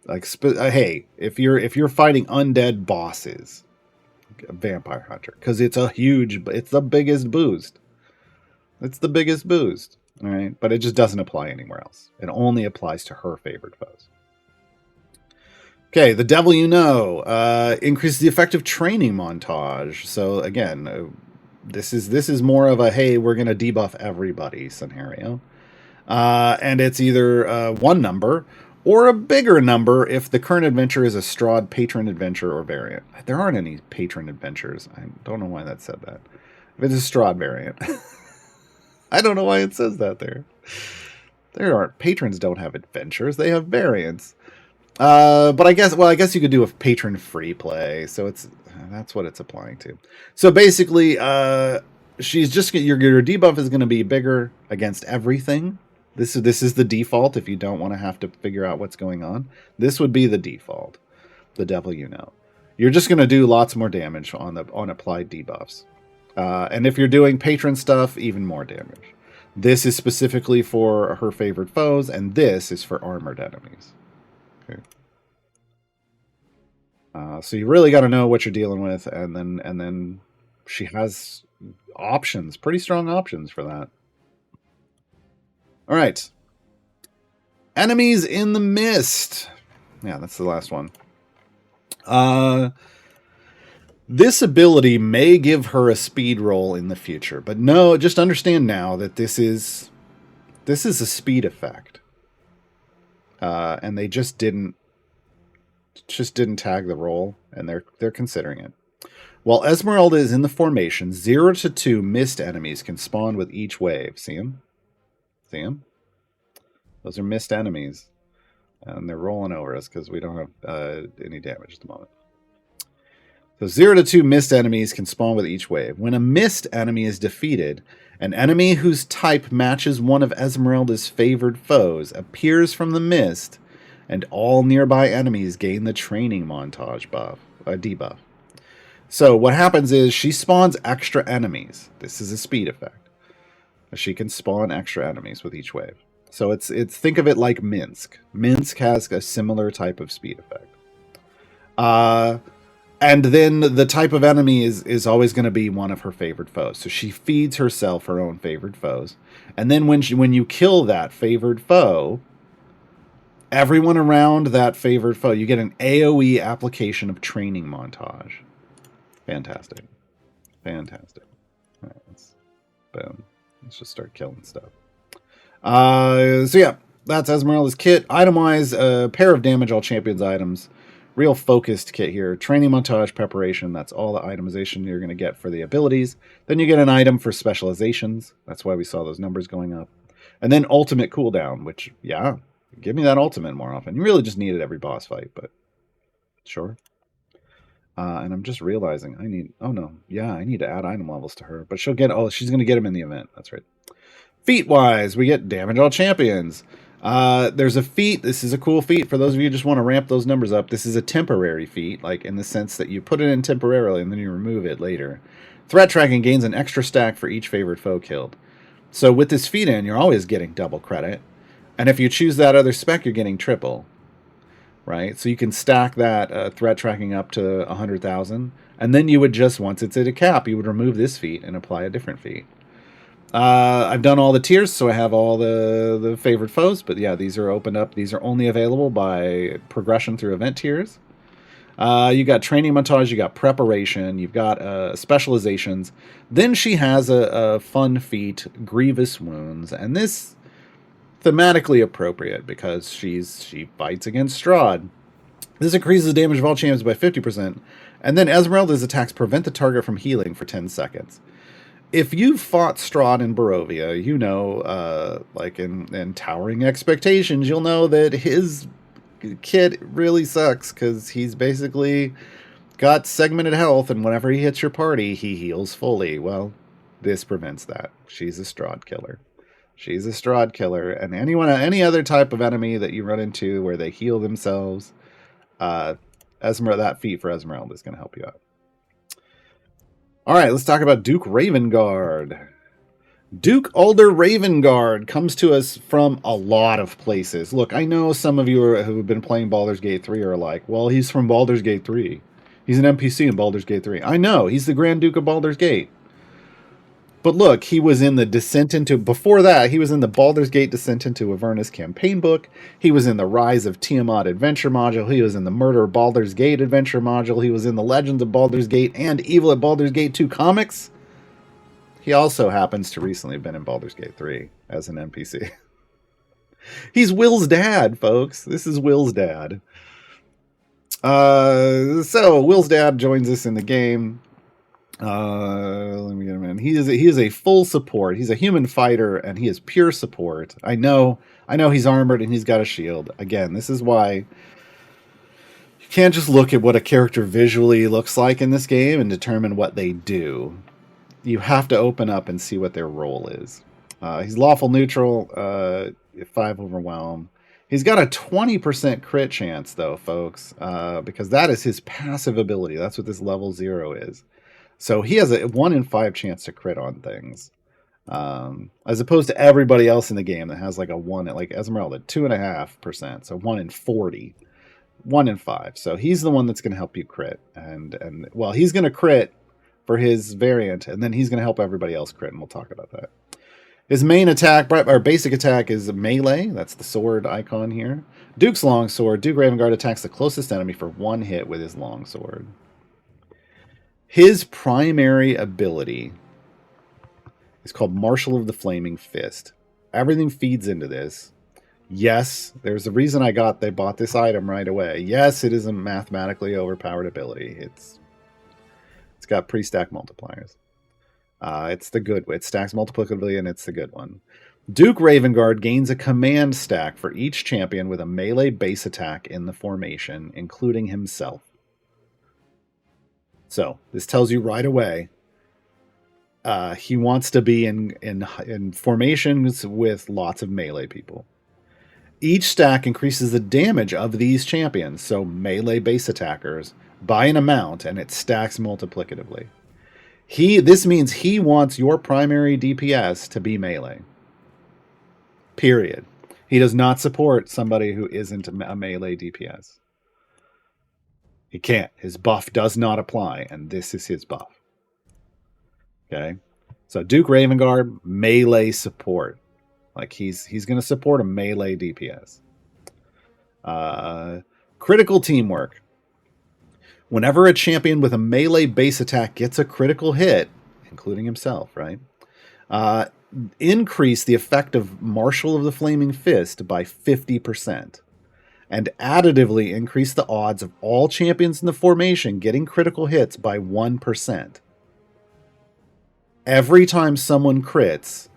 Like, hey, if you're fighting undead bosses, Vampire Hunter, because it's the biggest boost. It's the biggest boost, all right? But it just doesn't apply anywhere else. It only applies to her favorite foes. Okay, the devil you know increases the effective training montage. So again, this is more of a hey, we're gonna debuff everybody scenario, and it's either one number or a bigger number if the current adventure is a Strahd patron adventure or variant. There aren't any patron adventures. I don't know why that said that. If it's a Strahd variant, I don't know why it says that there. There aren't patrons. Don't have adventures. They have variants. But I guess you could do a patron free play. So that's what it's applying to. So basically, she's just your debuff is going to be bigger against everything. This is the default if you don't want to have to figure out what's going on. This would be the default. The devil you know. You're just going to do lots more damage on applied debuffs. And if you're doing patron stuff, even more damage. This is specifically for her favorite foes, and this is for armored enemies. Okay. So you really got to know what you're dealing with, and then she has options, pretty strong options for that. All right. Enemies in the Mist. Yeah, that's the last one. This ability may give her a speed roll in the future, but no, just understand now that this is a speed effect. And they just didn't tag the roll, and they're considering it. While Esmeralda is in the formation, 0 to 2 mist enemies can spawn with each wave. See them? See them? Those are mist enemies. And they're rolling over us because we don't have any damage at the moment. So 0 to 2 mist enemies can spawn with each wave. When a mist enemy is defeated, an enemy whose type matches one of Esmeralda's favored foes appears from the mist, and all nearby enemies gain the training montage buff, debuff. So what happens is she spawns extra enemies. This is a speed effect. She can spawn extra enemies with each wave. So it's think of it like Minsk. Minsk has a similar type of speed effect. And then the type of enemy is always going to be one of her favorite foes. So she feeds herself her own favorite foes. And then when you kill that favored foe, everyone around that favored foe, you get an AoE application of training montage. Fantastic. Fantastic. All right, boom. Let's just start killing stuff. So yeah, that's Esmeralda's kit. Item-wise, a pair of damage all champions items. Real focused kit here. Training montage preparation. That's all the itemization you're going to get for the abilities. Then you get an item for specializations. That's why we saw those numbers going up. And then ultimate cooldown, which, yeah, give me that ultimate more often. You really just need it every boss fight, but sure. And I'm just realizing I need to add item levels to her. But she's going to get them in the event. That's right. Feat-wise, we get damage all champions. There's a feat. This is a cool feat for those of you who just want to ramp those numbers up. This is a temporary feat, like in the sense that you put it in temporarily and then you remove it later. Threat tracking gains an extra stack for each favorite foe killed. So with this feat in, you're always getting double credit. And if you choose that other spec, you're getting triple. Right? So you can stack that threat tracking up to 100,000. And then you would just, once it's at a cap, you would remove this feat and apply a different feat. I've done all the tiers, so I have all the favorite foes. But yeah, these are opened up. These are only available by progression through event tiers. You got training montage, you got preparation, you've got specializations. Then she has a fun feat, grievous wounds, and this thematically appropriate because she fights against Strahd. This increases the damage of all champions by 50%, and then Esmeralda's attacks prevent the target from healing for 10 seconds. If you've fought Strahd in Barovia, you know, like in Towering Expectations, you'll know that his kit really sucks because he's basically got segmented health, and whenever he hits your party, he heals fully. Well, this prevents that. She's a Strahd killer. She's a Strahd killer, and any other type of enemy that you run into where they heal themselves, that feat for Esmeralda is going to help you out. All right, let's talk about Duke Ravengard. Duke Alder Ravengard comes to us from a lot of places. Look, I know some of you who have been playing Baldur's Gate 3 are like, well, he's from Baldur's Gate 3. He's an NPC in Baldur's Gate 3. I know, he's the Grand Duke of Baldur's Gate. But look, he was in the before that, he was in the Baldur's Gate Descent into Avernus campaign book. He was in the Rise of Tiamat adventure module. He was in the Murder of Baldur's Gate adventure module. He was in the Legends of Baldur's Gate and Evil at Baldur's Gate 2 comics. He also happens to recently have been in Baldur's Gate 3 as an NPC. He's Will's dad, folks. This is Will's dad. So Will's dad joins us in the game. Let me get him in. He is a full support. He's a human fighter, and he is pure support. I know he's armored and he's got a shield. Again, this is why you can't just look at what a character visually looks like in this game and determine what they do. You have to open up and see what their role is. He's lawful neutral, 5 overwhelm. He's got a 20% crit chance, though, folks, because that is his passive ability. That's what this level 0 is. So he has a 1 in 5 chance to crit on things, as opposed to everybody else in the game that has like a 1, like Esmeralda, 2.5%, so 1 in 40, 1 in 5. So he's the one that's going to help you crit, and well, he's going to crit for his variant, and then he's going to help everybody else crit, and we'll talk about that. His main attack, or basic attack, is melee. That's the sword icon here. Duke's longsword. Duke Ravengard attacks the closest enemy for 1 hit with his longsword. His primary ability is called Marshal of the Flaming Fist. Everything feeds into this. Yes, there's a reason they bought this item right away. Yes, it is a mathematically overpowered ability. It's got pre-stack multipliers. It's the good. It stacks multiplicatively, and it's the good one. Duke Ravengard gains a command stack for each champion with a melee base attack in the formation, including himself. So this tells you right away he wants to be in formations with lots of melee people. Each stack increases the damage of these champions, so melee base attackers, by an amount, and it stacks multiplicatively. This means he wants your primary DPS to be melee. Period. He does not support somebody who isn't a melee DPS. He can't. His buff does not apply, and this is his buff. Okay? So Duke Ravengard, melee support. Like he's going to support a melee DPS. Critical teamwork. Whenever a champion with a melee base attack gets a critical hit, including himself, right? Increase the effect of Marshal of the Flaming Fist by 50%. And additively increase the odds of all champions in the formation getting critical hits by 1%. Every time someone crits,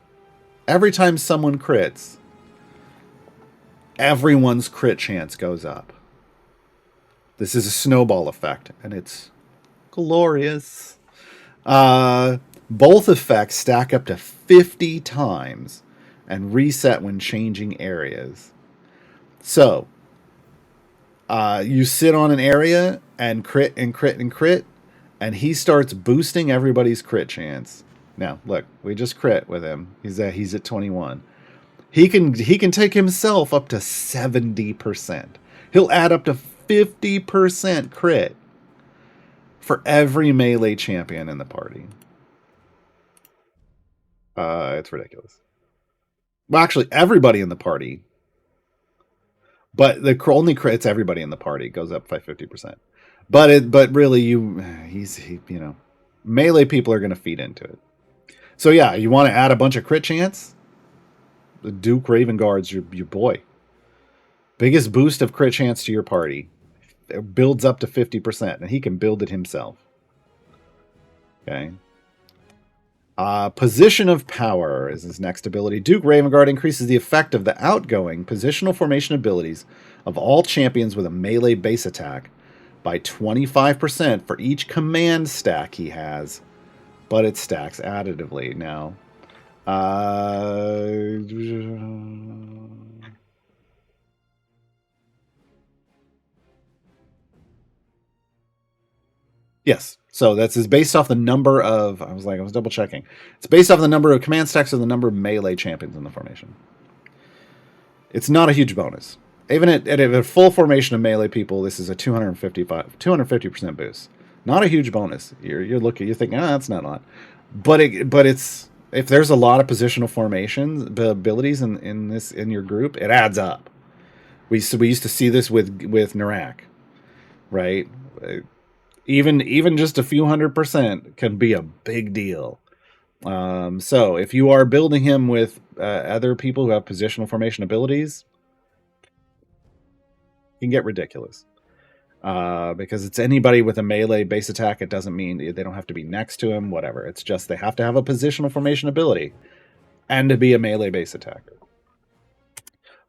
everyone's crit chance goes up. This is a snowball effect, and it's glorious. Both effects stack up to 50 times and reset when changing areas. So, you sit on an area and crit and crit and crit, and he starts boosting everybody's crit chance. Now, look, we just crit with him. He's at 21. He can take himself up to 70%. He'll add up to 50% crit for every melee champion in the party. It's ridiculous. Well, actually, everybody in the party. But the only crits everybody in the party goes up by 50%. But really, melee people are going to feed into it. So yeah, you want to add a bunch of crit chance? The Duke Ravengard's your boy. Biggest boost of crit chance to your party. It builds up to 50%, and he can build it himself. Okay. Position of Power is his next ability. Duke Ravengard increases the effect of the outgoing positional formation abilities of all champions with a melee base attack by 25% for each command stack he has, but it stacks additively. Now, yes. So that's based off the number of, I was double checking. It's based off the number of command stacks or the number of melee champions in the formation. It's not a huge bonus. Even at a full formation of melee people, this is a 250% boost. Not a huge bonus. You're thinking, that's not a lot. But it's, if there's a lot of positional formations, abilities in your group, it adds up. We used to see this with Narak, right? Even just a few 100% can be a big deal. So if you are building him with other people who have positional formation abilities, it can get ridiculous. Because it's anybody with a melee base attack. It doesn't mean they don't have to be next to him, whatever. It's just they have to have a positional formation ability and to be a melee base attacker.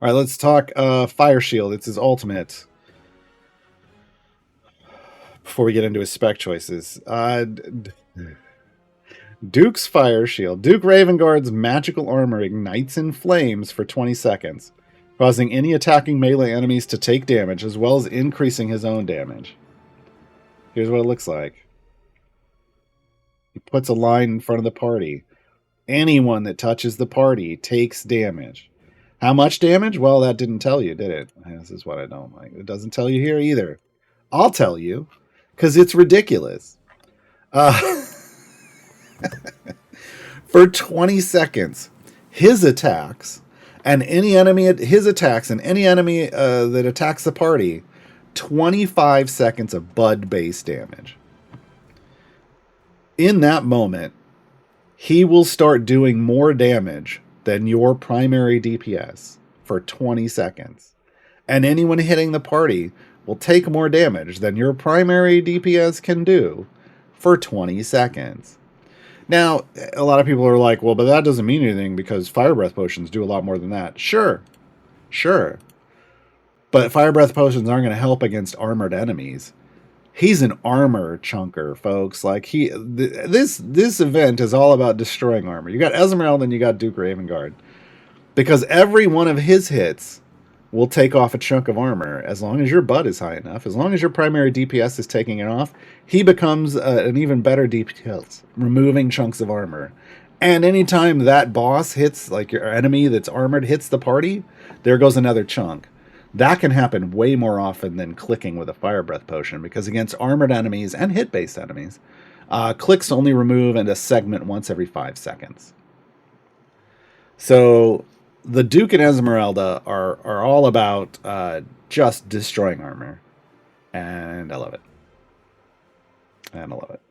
All right, let's talk Fire Shield. It's his ultimate. Before we get into his spec choices, Duke's Fire Shield. Duke Ravengard's magical armor ignites in flames for 20 seconds, causing any attacking melee enemies to take damage, as well as increasing his own damage. Here's what it looks like. He puts a line in front of the party. Anyone that touches the party takes damage. How much damage? Well, that didn't tell you, did it? This is what I don't like. It doesn't tell you here either. I'll tell you. Because it's ridiculous. For 20 seconds, his attacks and any enemy that attacks the party, 25 seconds of Bud base damage. In that moment, he will start doing more damage than your primary DPS for 20 seconds. And anyone hitting the party will take more damage than your primary DPS can do for 20 seconds. Now, a lot of people are like, well, but that doesn't mean anything because fire breath potions do a lot more than that. Sure. But fire breath potions aren't going to help against armored enemies. He's an armor chunker, folks. Like this event is all about destroying armor. You got Esmeralda and you got Duke Ravengard. Because every one of his hits will take off a chunk of armor as long as your butt is high enough. As long as your primary DPS is taking it off, he becomes an even better DPS, removing chunks of armor. And anytime that boss hits, like your enemy that's armored hits the party, there goes another chunk. That can happen way more often than clicking with a fire breath potion, because against armored enemies and hit-based enemies, clicks only remove and a segment once every 5 seconds. So the Duke and Esmeralda are all about just destroying armor, and I love it.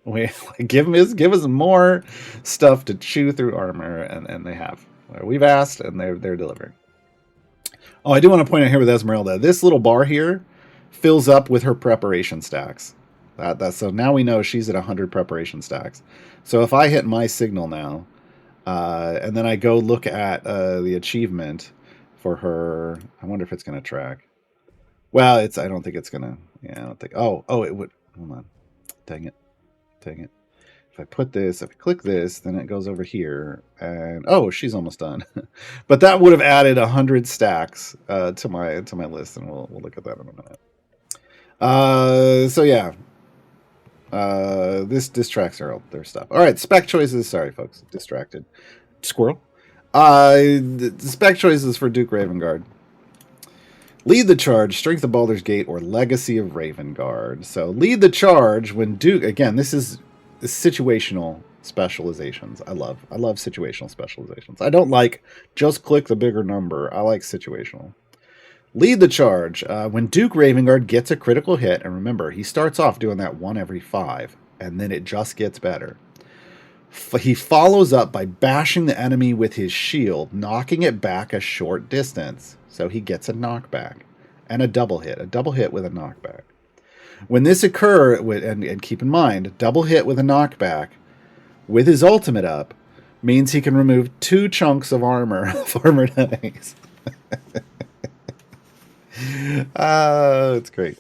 We give us more stuff to chew through armor, and they have. We've asked, and they're delivering. Oh, I do want to point out here with Esmeralda, this little bar here fills up with her preparation stacks. So now we know she's at 100 preparation stacks. So if I hit my signal now, and then I go look at the achievement for her, I wonder if it's going to track. Well, I don't think it's going to. Yeah, I don't think. Oh, it would. Hold on. Dang it. If I click this, then it goes over here, and oh, she's almost done. But that would have added 100 stacks to my list, and we'll look at that in a minute. So yeah, this distracts their stuff. All right, spec choices. Sorry, folks, distracted. Squirrel. The spec choices for Duke Ravengard. Lead the charge, Strength of Baldur's Gate, or Legacy of Ravengard. So lead the charge when Duke. Again, this is situational specializations. I love situational specializations. I don't like just click the bigger number. I like situational. Lead the charge when Duke Ravengard gets a critical hit, and remember, he starts off doing that 1 every 5, and then it just gets better. He follows up by bashing the enemy with his shield, knocking it back a short distance. So he gets a knockback and a double hit with a knockback. When this occurs, and keep in mind, double hit with a knockback with his ultimate up means he can remove 2 chunks of armor of armored enemies. It's great.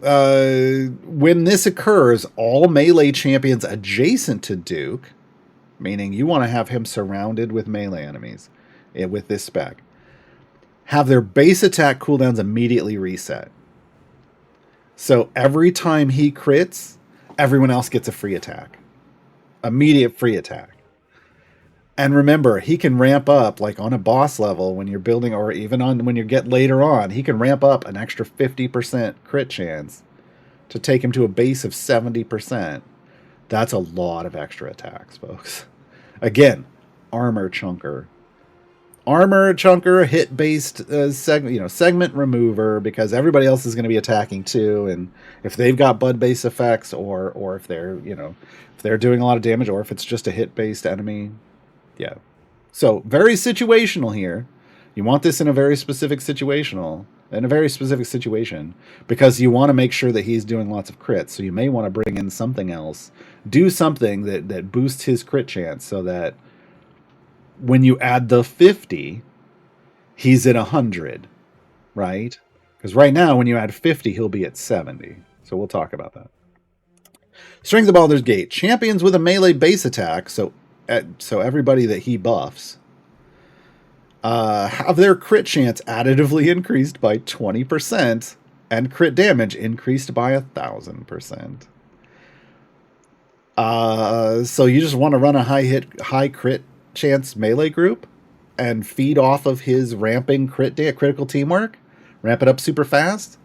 When this occurs, all melee champions adjacent to Duke, meaning you want to have him surrounded with melee enemies with this spec, have their base attack cooldowns immediately reset. So every time he crits, everyone else gets a free attack. Immediate free attack. And remember, he can ramp up, like on a boss level when you're building, or even when you get later on, he can ramp up an extra 50% crit chance to take him to a base of 70%. That's a lot of extra attacks, folks. Again, armor chunker, hit-based segment remover, because everybody else is going to be attacking too, and if they've got bud-based effects, or if they're doing a lot of damage, or if it's just a hit-based enemy, yeah. So very situational here. You want this in a very specific situation, because you want to make sure that he's doing lots of crits. So you may want to bring in something else, do something that boosts his crit chance, so that when you add the 50, he's at 100, right? Because right now, when you add 50, he'll be at 70. So we'll talk about that. Strength of Baldur's Gate. Champions with a melee base attack, so everybody that he buffs, have their crit chance additively increased by 20%, and crit damage increased by 1,000%. So you just want to run a high crit chance melee group and feed off of his ramping critical teamwork, ramp it up super fast.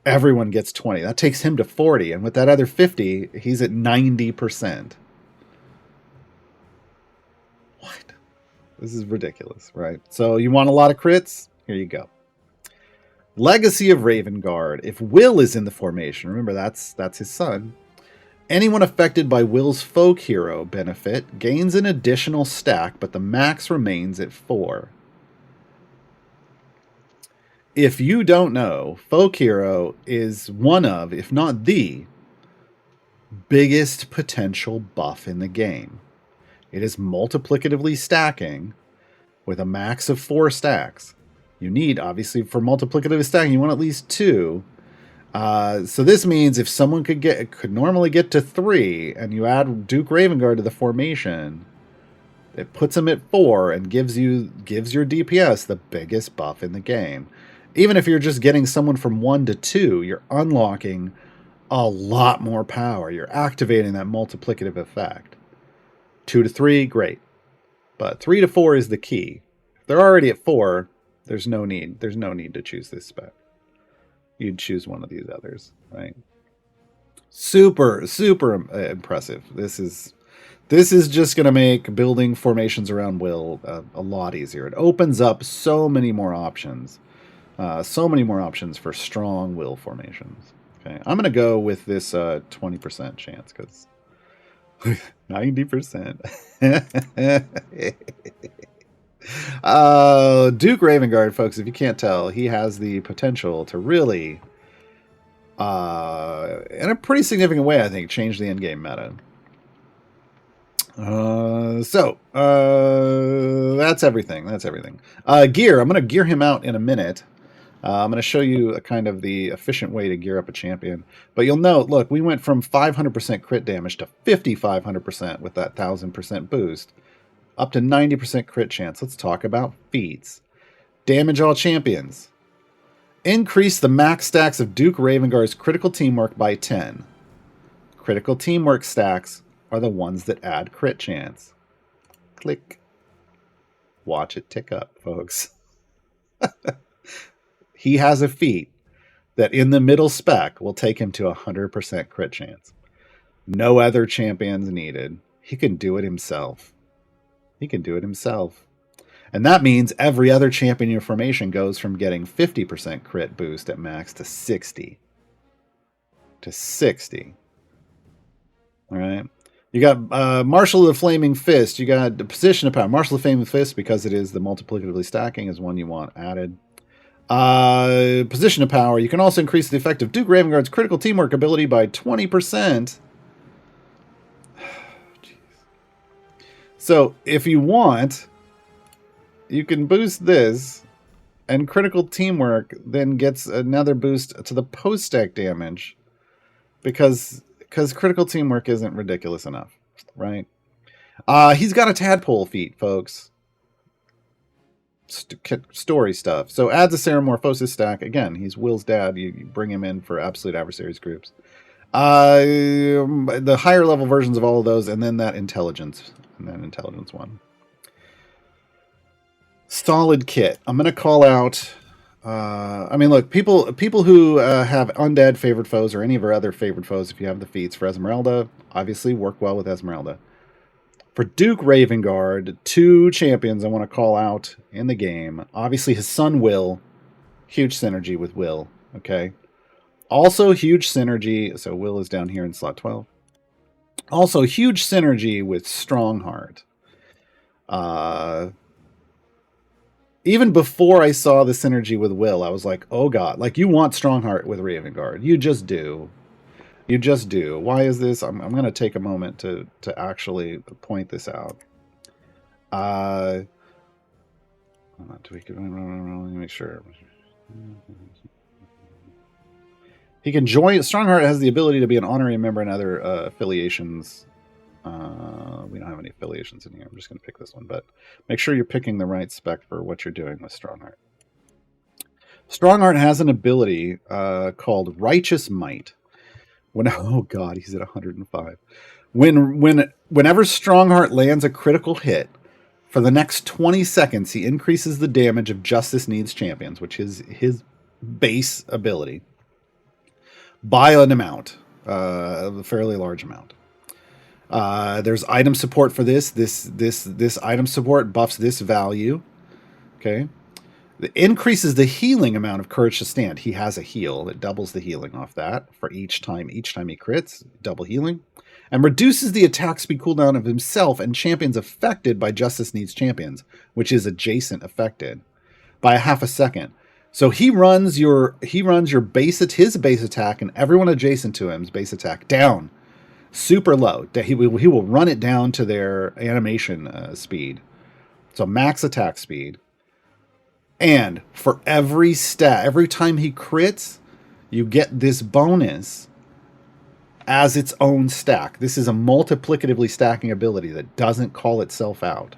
Everyone gets 20. That takes him to 40, and with that other 50, he's at 90%. What? This is ridiculous, right? So you want a lot of crits? Here you go. Legacy of Ravengard. If Will is in the formation, remember that's his son. Anyone affected by Will's folk hero benefit gains an additional stack, but the max remains at 4. if you don't know, Folk Hero is one of, if not the biggest potential buff in the game. It is multiplicatively stacking with a max of 4 stacks. You need, obviously, for multiplicative stacking, you want at least 2. So this means if someone could normally get to 3, and you add Duke Ravengard to the formation, it puts him at 4 and gives your DPS the biggest buff in the game. Even if you're just getting someone from 1 to 2, you're unlocking a lot more power. You're activating that multiplicative effect. 2 to 3, great. But 3 to 4 is the key. If they're already at 4, there's no need. There's no need to choose this spec. You'd choose one of these others, right? Super, super impressive. This is just going to make building formations around Will a lot easier. It opens up so many more options. So many more options for strong Will formations. Okay, I'm going to go with this 20% chance because 90%. Duke Ravengard, folks, if you can't tell, he has the potential to really, in a pretty significant way, I think, change the endgame meta. That's everything. That's everything. Gear. I'm going to gear him out in a minute. I'm going to show you a kind of the efficient way to gear up a champion. But you'll note, look, we went from 500% crit damage to 5,500% with that 1,000% boost, up to 90% crit chance. Let's talk about feats. Damage all champions. Increase the max stacks of Duke Ravengard's critical teamwork by 10. Critical teamwork stacks are the ones that add crit chance. Click. Watch it tick up, folks. He has a feat that in the middle spec will take him to 100% crit chance. No other champions needed. He can do it himself. He can do it himself. And that means every other champion in your formation goes from getting 50% crit boost at max to 60. To 60. All right. You got Marshal of the Flaming Fist. You got the Position of Power. Marshal of the Flaming Fist, because it is the multiplicatively stacking, is one you want added. Position of Power. You can also increase the effect of Duke Ravengard's critical teamwork ability by 20%. So if you want, you can boost this, and critical teamwork then gets another boost to the post-stack damage because critical teamwork isn't ridiculous enough, right? He's got a tadpole feat, folks. Story stuff. So adds a Ceramorphosis stack. Again, he's Will's dad. You bring him in for absolute adversaries groups. The higher level versions of all of those, and then that intelligence. And then intelligence one. Solid kit. I'm going to call out... I mean, look, people who have undead favored foes or any of our other favored foes, if you have the feats for Esmeralda, obviously work well with Esmeralda. For Duke Ravengard, 2 champions I want to call out in the game. Obviously, his son Will. Huge synergy with Will. Okay. Also, huge synergy. So Will is down here in slot 12. Also, huge synergy with Strongheart. Even before I saw the synergy with Will, I was like, oh god. Like, you want Strongheart with Ravengard. You just do. You just do. Why is this? I'm going to take a moment to actually point this out. Do we make sure? He can join. Strongheart has the ability to be an honorary member in other affiliations. We don't have any affiliations in here. I'm just going to pick this one, but make sure you're picking the right spec for what you're doing with Strongheart. Strongheart has an ability called Righteous Might. Oh god, he's at 105. Whenever Strongheart lands a critical hit, for the next 20 seconds, he increases the damage of Justice Needs champions, which is his base ability, by an amount, a fairly large amount. There's item support for this. This item support buffs this value. Okay. It increases the healing amount of Courage to Stand. He has a heal that doubles the healing off that for each time he crits, double healing. And reduces the attack speed cooldown of himself and champions affected by Justice Needs champions, which is adjacent affected, by a half a second. So he runs his base attack and everyone adjacent to him's base attack down super low. He will run it down to their animation speed. So max attack speed. And for every time he crits, you get this bonus as its own stack. This is a multiplicatively stacking ability that doesn't call itself out.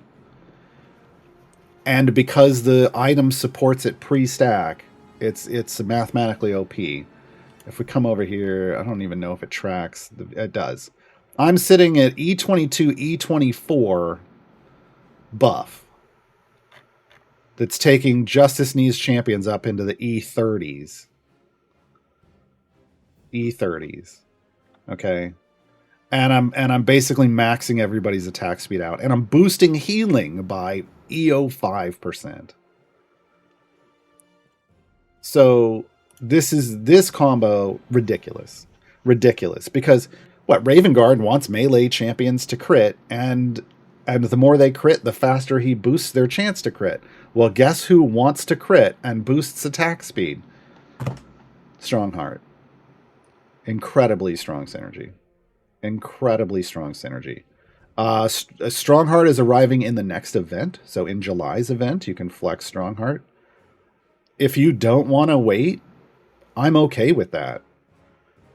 And because the item supports it pre-stack, it's mathematically OP. If we come over here, I don't even know if it tracks. It does. I'm sitting at E22, E24 buff. That's taking Justice Knees champions up into the E30s. E30s. Okay. And I'm basically maxing everybody's attack speed out. And I'm boosting healing by EO5%. So this combo ridiculous. Ridiculous. Because Ravengard wants melee champions to crit, and the more they crit, the faster he boosts their chance to crit. Well, guess who wants to crit and boosts attack speed? Strongheart. Incredibly strong synergy. Incredibly strong synergy. Strongheart is arriving in the next event. So in July's event, you can flex Strongheart. If you don't want to wait, I'm okay with that.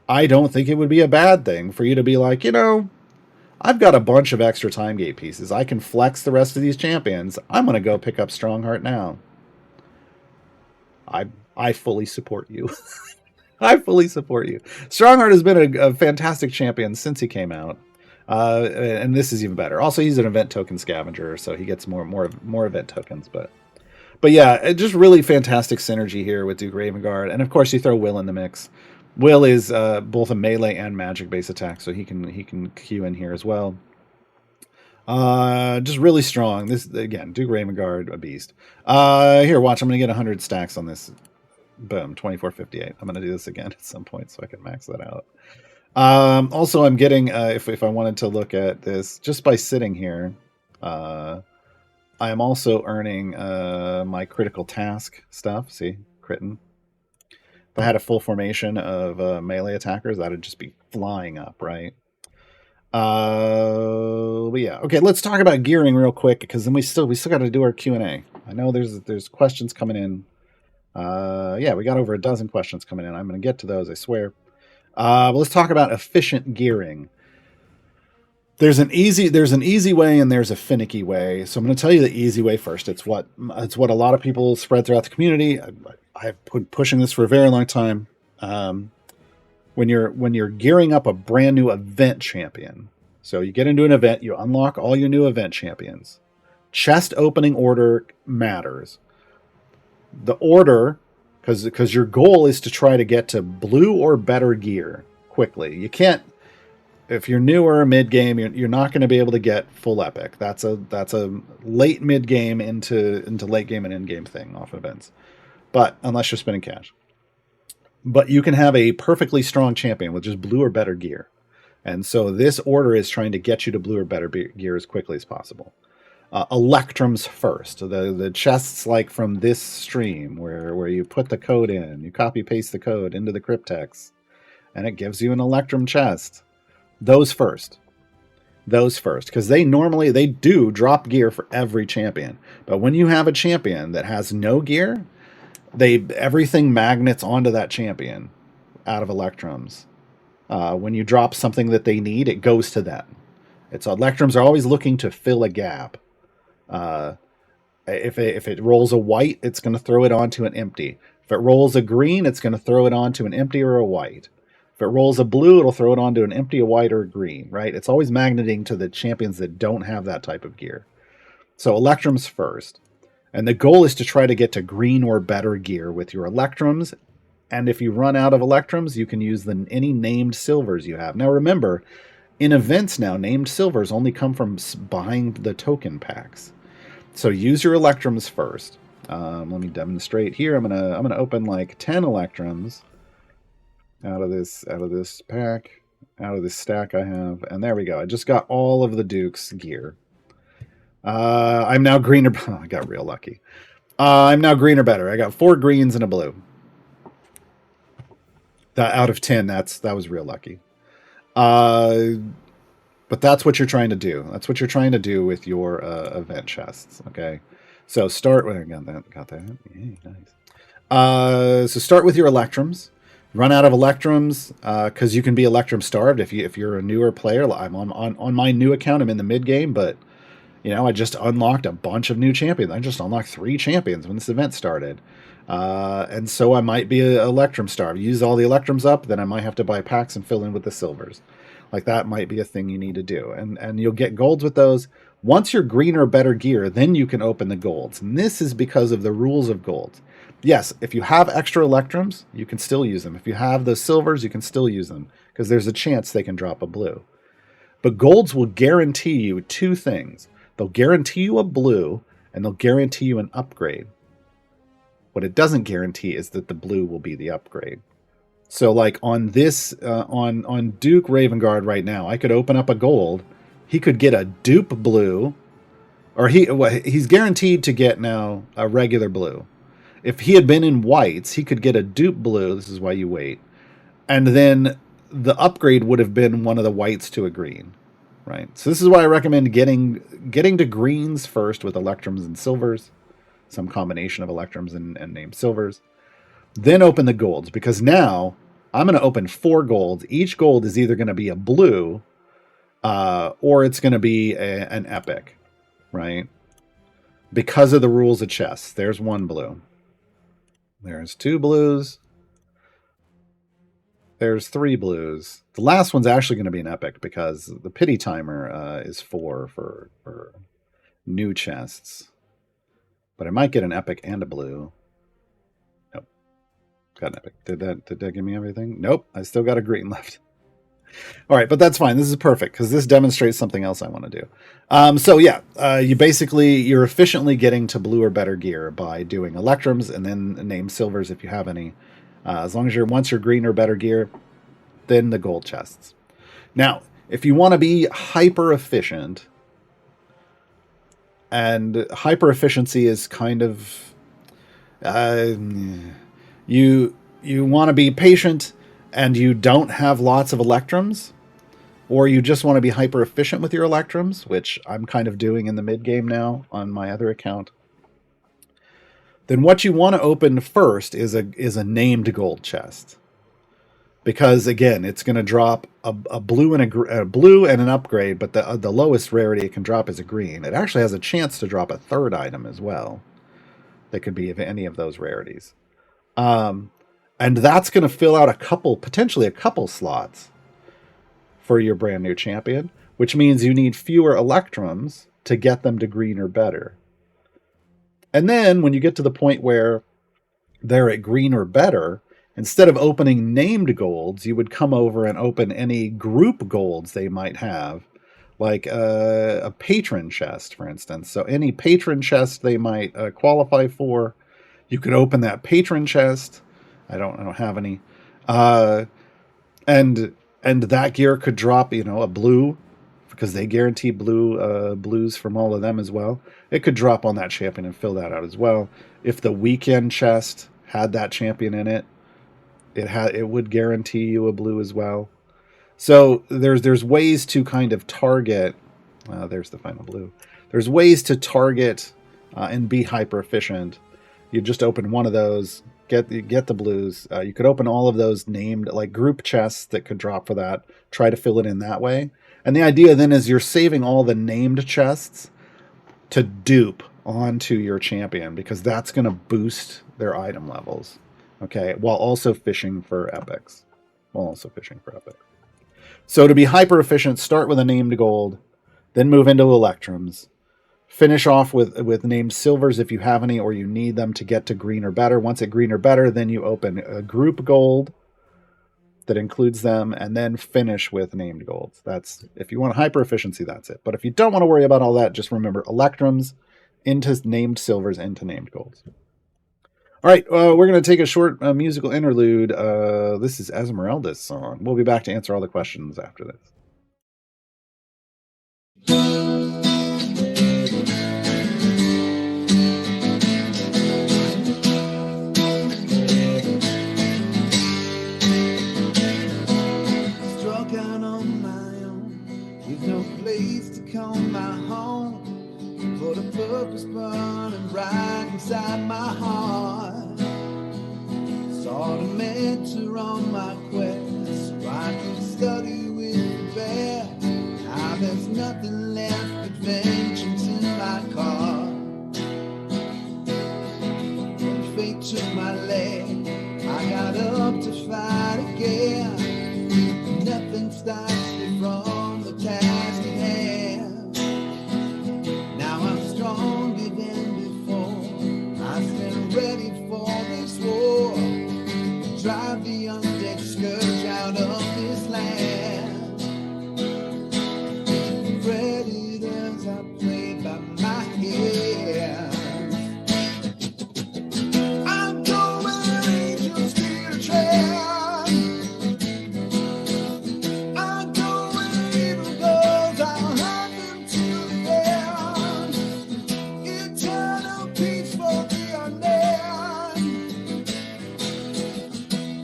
I don't think it would be a bad thing for you to be like, I've got a bunch of extra time gate pieces. I can flex the rest of these champions. I'm going to go pick up Strongheart now. I fully support you. I fully support you. Strongheart has been a fantastic champion since he came out. And this is even better. Also, he's an event token scavenger, so he gets more event tokens. But yeah, just really fantastic synergy here with Duke Ravengard. And of course, you throw Will in the mix. Will is both a melee and magic base attack, so he can queue in here as well. Just really strong. This again, Duke Ravengard, a beast. Here, watch. I'm gonna get 100 stacks on this. Boom, 2458. I'm gonna do this again at some point so I can max that out. Also, I'm getting if I wanted to look at this just by sitting here, I am also earning my critical task stuff. See, critting. If I had a full formation of melee attackers, that'd just be flying up, right? But yeah, okay. Let's talk about gearing real quick because then we still got to do our Q&A. I know there's questions coming in. Yeah, we got over a dozen questions coming in. I'm going to get to those, I swear. But let's talk about efficient gearing. There's an easy way and there's a finicky way. So I'm going to tell you the easy way first. It's what a lot of people spread throughout the community. I've been pushing this for a very long time. When you're gearing up a brand new event champion, so you get into an event, you unlock all your new event champions. Chest opening order matters. The order, because your goal is to try to get to blue or better gear quickly. You can't. If you're newer mid game, you're not going to be able to get full epic. That's a late mid game into late game and end game thing off events. But unless you're spending cash. But you can have a perfectly strong champion with just blue or better gear. And so this order is trying to get you to blue or better gear as quickly as possible. Electrums first. The chests like from this stream where you put the code in, you copy paste the code into the cryptex, and it gives you an Electrum chest. Those first, because they do drop gear for every champion. But when you have a champion that has no gear, everything magnets onto that champion out of Electrums. When you drop something that they need, it goes to them. Electrums are always looking to fill a gap. If it rolls a white, it's going to throw it onto an empty. If it rolls a green, it's going to throw it onto an empty or a white. If it rolls a blue, it'll throw it onto an empty, a white, or a green, right? It's always magneting to the champions that don't have that type of gear. So Electrums first. And the goal is to try to get to green or better gear with your Electrums. And if you run out of Electrums, you can use any named silvers you have. Now remember, in events now, named silvers only come from buying the token packs. So use your Electrums first. Let me demonstrate here. I'm gonna open like 10 Electrums out of this pack, out of this stack I have, and there we go. I just got all of the Duke's gear. I'm now greener. I got real lucky. I'm now green or better. I got 4 greens and a blue. That out of 10, that was real lucky. But that's what you're trying to do. That's what you're trying to do with your event chests. Okay, so start with got that. Yay, nice. So start with your electrums. Run out of electrums because you can be electrum starved if you're a newer player. I'm on my new account. I'm in the mid game, but I just unlocked a bunch of new champions. I just unlocked 3 champions when this event started. And so I might be a electrum starved. Use all the electrums up, then I might have to buy packs and fill in with the silvers. Like that might be a thing you need to do. And you'll get golds with those. Once you're green or better gear, then you can open the golds. And this is because of the rules of golds. Yes, if you have extra electrums, you can still use them. If you have those silvers, you can still use them because there's a chance they can drop a blue. But golds will guarantee you 2 things. They'll guarantee you a blue, and they'll guarantee you an upgrade. What it doesn't guarantee is that the blue will be the upgrade. So like on this, on Duke Ravengard right now, I could open up a gold. He could get a dupe blue, or he's guaranteed to get now a regular blue. If he had been in whites, he could get a dupe blue. This is why you wait. And then the upgrade would have been one of the whites to a green, right? So this is why I recommend getting to greens first with electrums and silvers, some combination of electrums and named silvers. Then open the golds, because now I'm going to open 4 golds. Each gold is either going to be a blue or it's going to be an epic, right? Because of the rules of chess. There's 1 blue. There's 2 blues. There's 3 blues. The last one's actually going to be an epic because the pity timer is 4 for new chests. But I might get an epic and a blue. Nope. Got an epic. Did that give me everything? Nope. I still got a green left. All right, but that's fine. This is perfect because this demonstrates something else I want to do. So yeah, you're efficiently getting to blue or better gear by doing electrums and then name silvers if you have any. As long as once you're green or better gear, then the gold chests. Now, if you want to be hyper efficient, and hyper efficiency is kind of you want to be patient and you don't have lots of electrums, or you just want to be hyper efficient with your electrums, which I'm kind of doing in the mid game now on my other account, then what you want to open first is a named gold chest. Because again, it's going to drop a blue and a blue and an upgrade, but the lowest rarity it can drop is a green. It actually has a chance to drop a 3rd item as well. That could be any of those rarities. And that's going to fill out potentially a couple slots for your brand new champion, which means you need fewer electrums to get them to green or better. And then when you get to the point where they're at green or better, instead of opening named golds, you would come over and open any group golds they might have, like a patron chest, for instance. So any patron chest they might qualify for, you could open that patron chest. I don't have any, and that gear could drop, a blue, because they guarantee blues from all of them as well. It could drop on that champion and fill that out as well. If the weekend chest had that champion in it, it would guarantee you a blue as well. So there's ways to kind of target. There's the final blue. There's ways to target and be hyper efficient. You just open one of those, get the blues. You could open all of those named like group chests that could drop for that. Try to fill it in that way. And the idea then is you're saving all the named chests to dupe onto your champion, because that's going to boost their item levels. Okay, while also fishing for epics. So to be hyper efficient, start with a named gold, then move into electrums. Finish off with named silvers if you have any, or you need them to get to green or better. Once at green or better, then you open a group gold that includes them, and then finish with named golds. That's if you want hyper efficiency, that's it. But if you don't want to worry about all that, just remember electrums into named silvers into named golds. All right, we're going to take a short musical interlude. This is Esmeralda's song. We'll be back to answer all the questions after this. running right inside my heart. Saw the mentor on my quest, so I could study with the bear. Now there's nothing left but vengeance in my car. When fate took my leg, I got up to fight again. Nothing stops me from the task at hand. Now I'm stronger than before. I stand ready for this war. Drive the undead scourge out of this land. Predators are played by my hands. I'm going where angels fear to tread. I'm going where evil goes. I'll hunt them to the end. Eternal peace for the undead.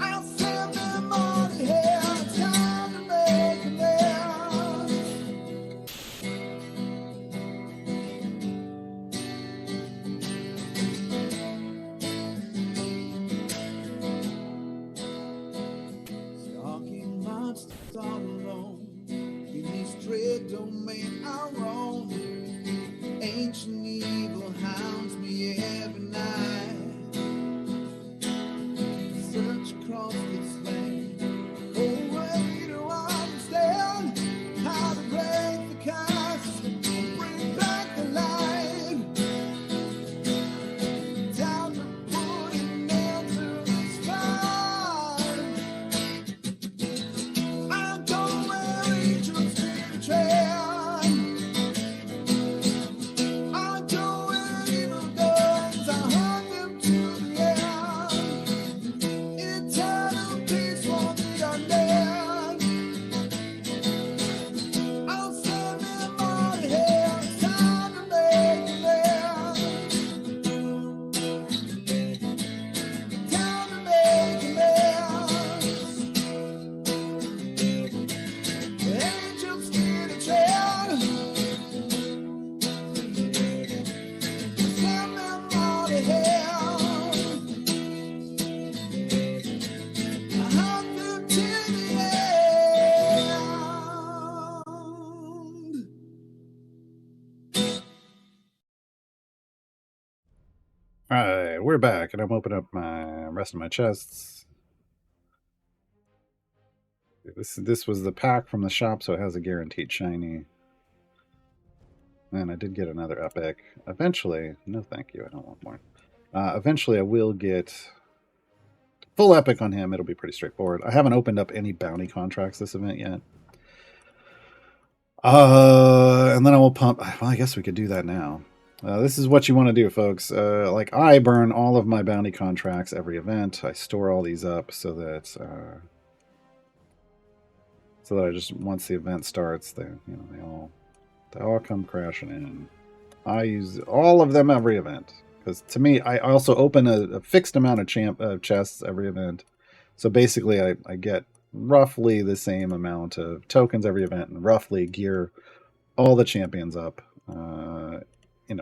I'll send them all to hell. It's time to make amends. Stalking monsters all alone in this dread domain I roam. Ancient evil hounds me every night. Search across this land, oh, way to understand how to break the curse and bring back the light. Time to put an end to this fight. I'm going where angels fear to tread. I'm going where evil goes. I hunt them to the end. Eternal peace for the undead. I'll send them all to hell. It's time to make amends. Time to make amends. Angels fear to tread. Send them all to hell. I hunt them to the end. Alright, we're back, and I'm opening up my rest of my chests. This was the pack from the shop, so it has a guaranteed shiny. And I did get another epic. Eventually, no thank you, I don't want more. Eventually I will get full epic on him. It'll be pretty straightforward. I haven't opened up any bounty contracts this event yet. And then I will pump. Well, I guess we could do that now. This is what you want to do, folks. Like, I burn all of my bounty contracts every event. I store all these up so that I just, once the event starts, they all come crashing in. I use all of them every event because, to me, I also open a fixed amount of chests every event. So basically, I get roughly the same amount of tokens every event and roughly gear all the champions up.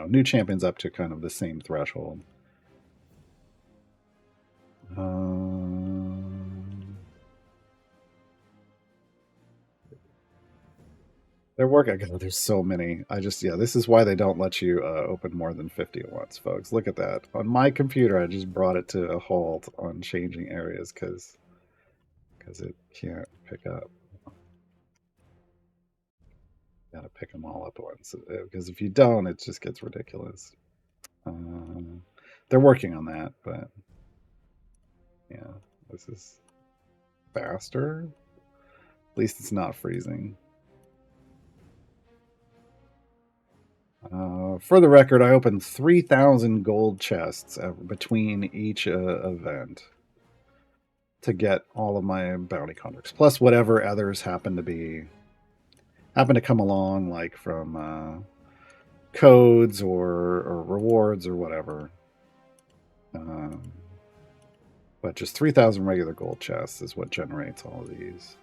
New champions up to kind of the same threshold. They're working. God, there's so many. This is why they don't let you open more than 50 at once, folks. Look at that. On my computer, I just brought it to a halt on changing areas because it can't pick up. Gotta pick them all up at once, because if you don't, it just gets ridiculous. They're working on that, but yeah, this is faster. At least it's not freezing. For the record, I opened 3,000 gold chests between each event to get all of my bounty contracts, plus whatever others happen to come along, like from codes or rewards or whatever. But just 3,000 regular gold chests is what generates all of these.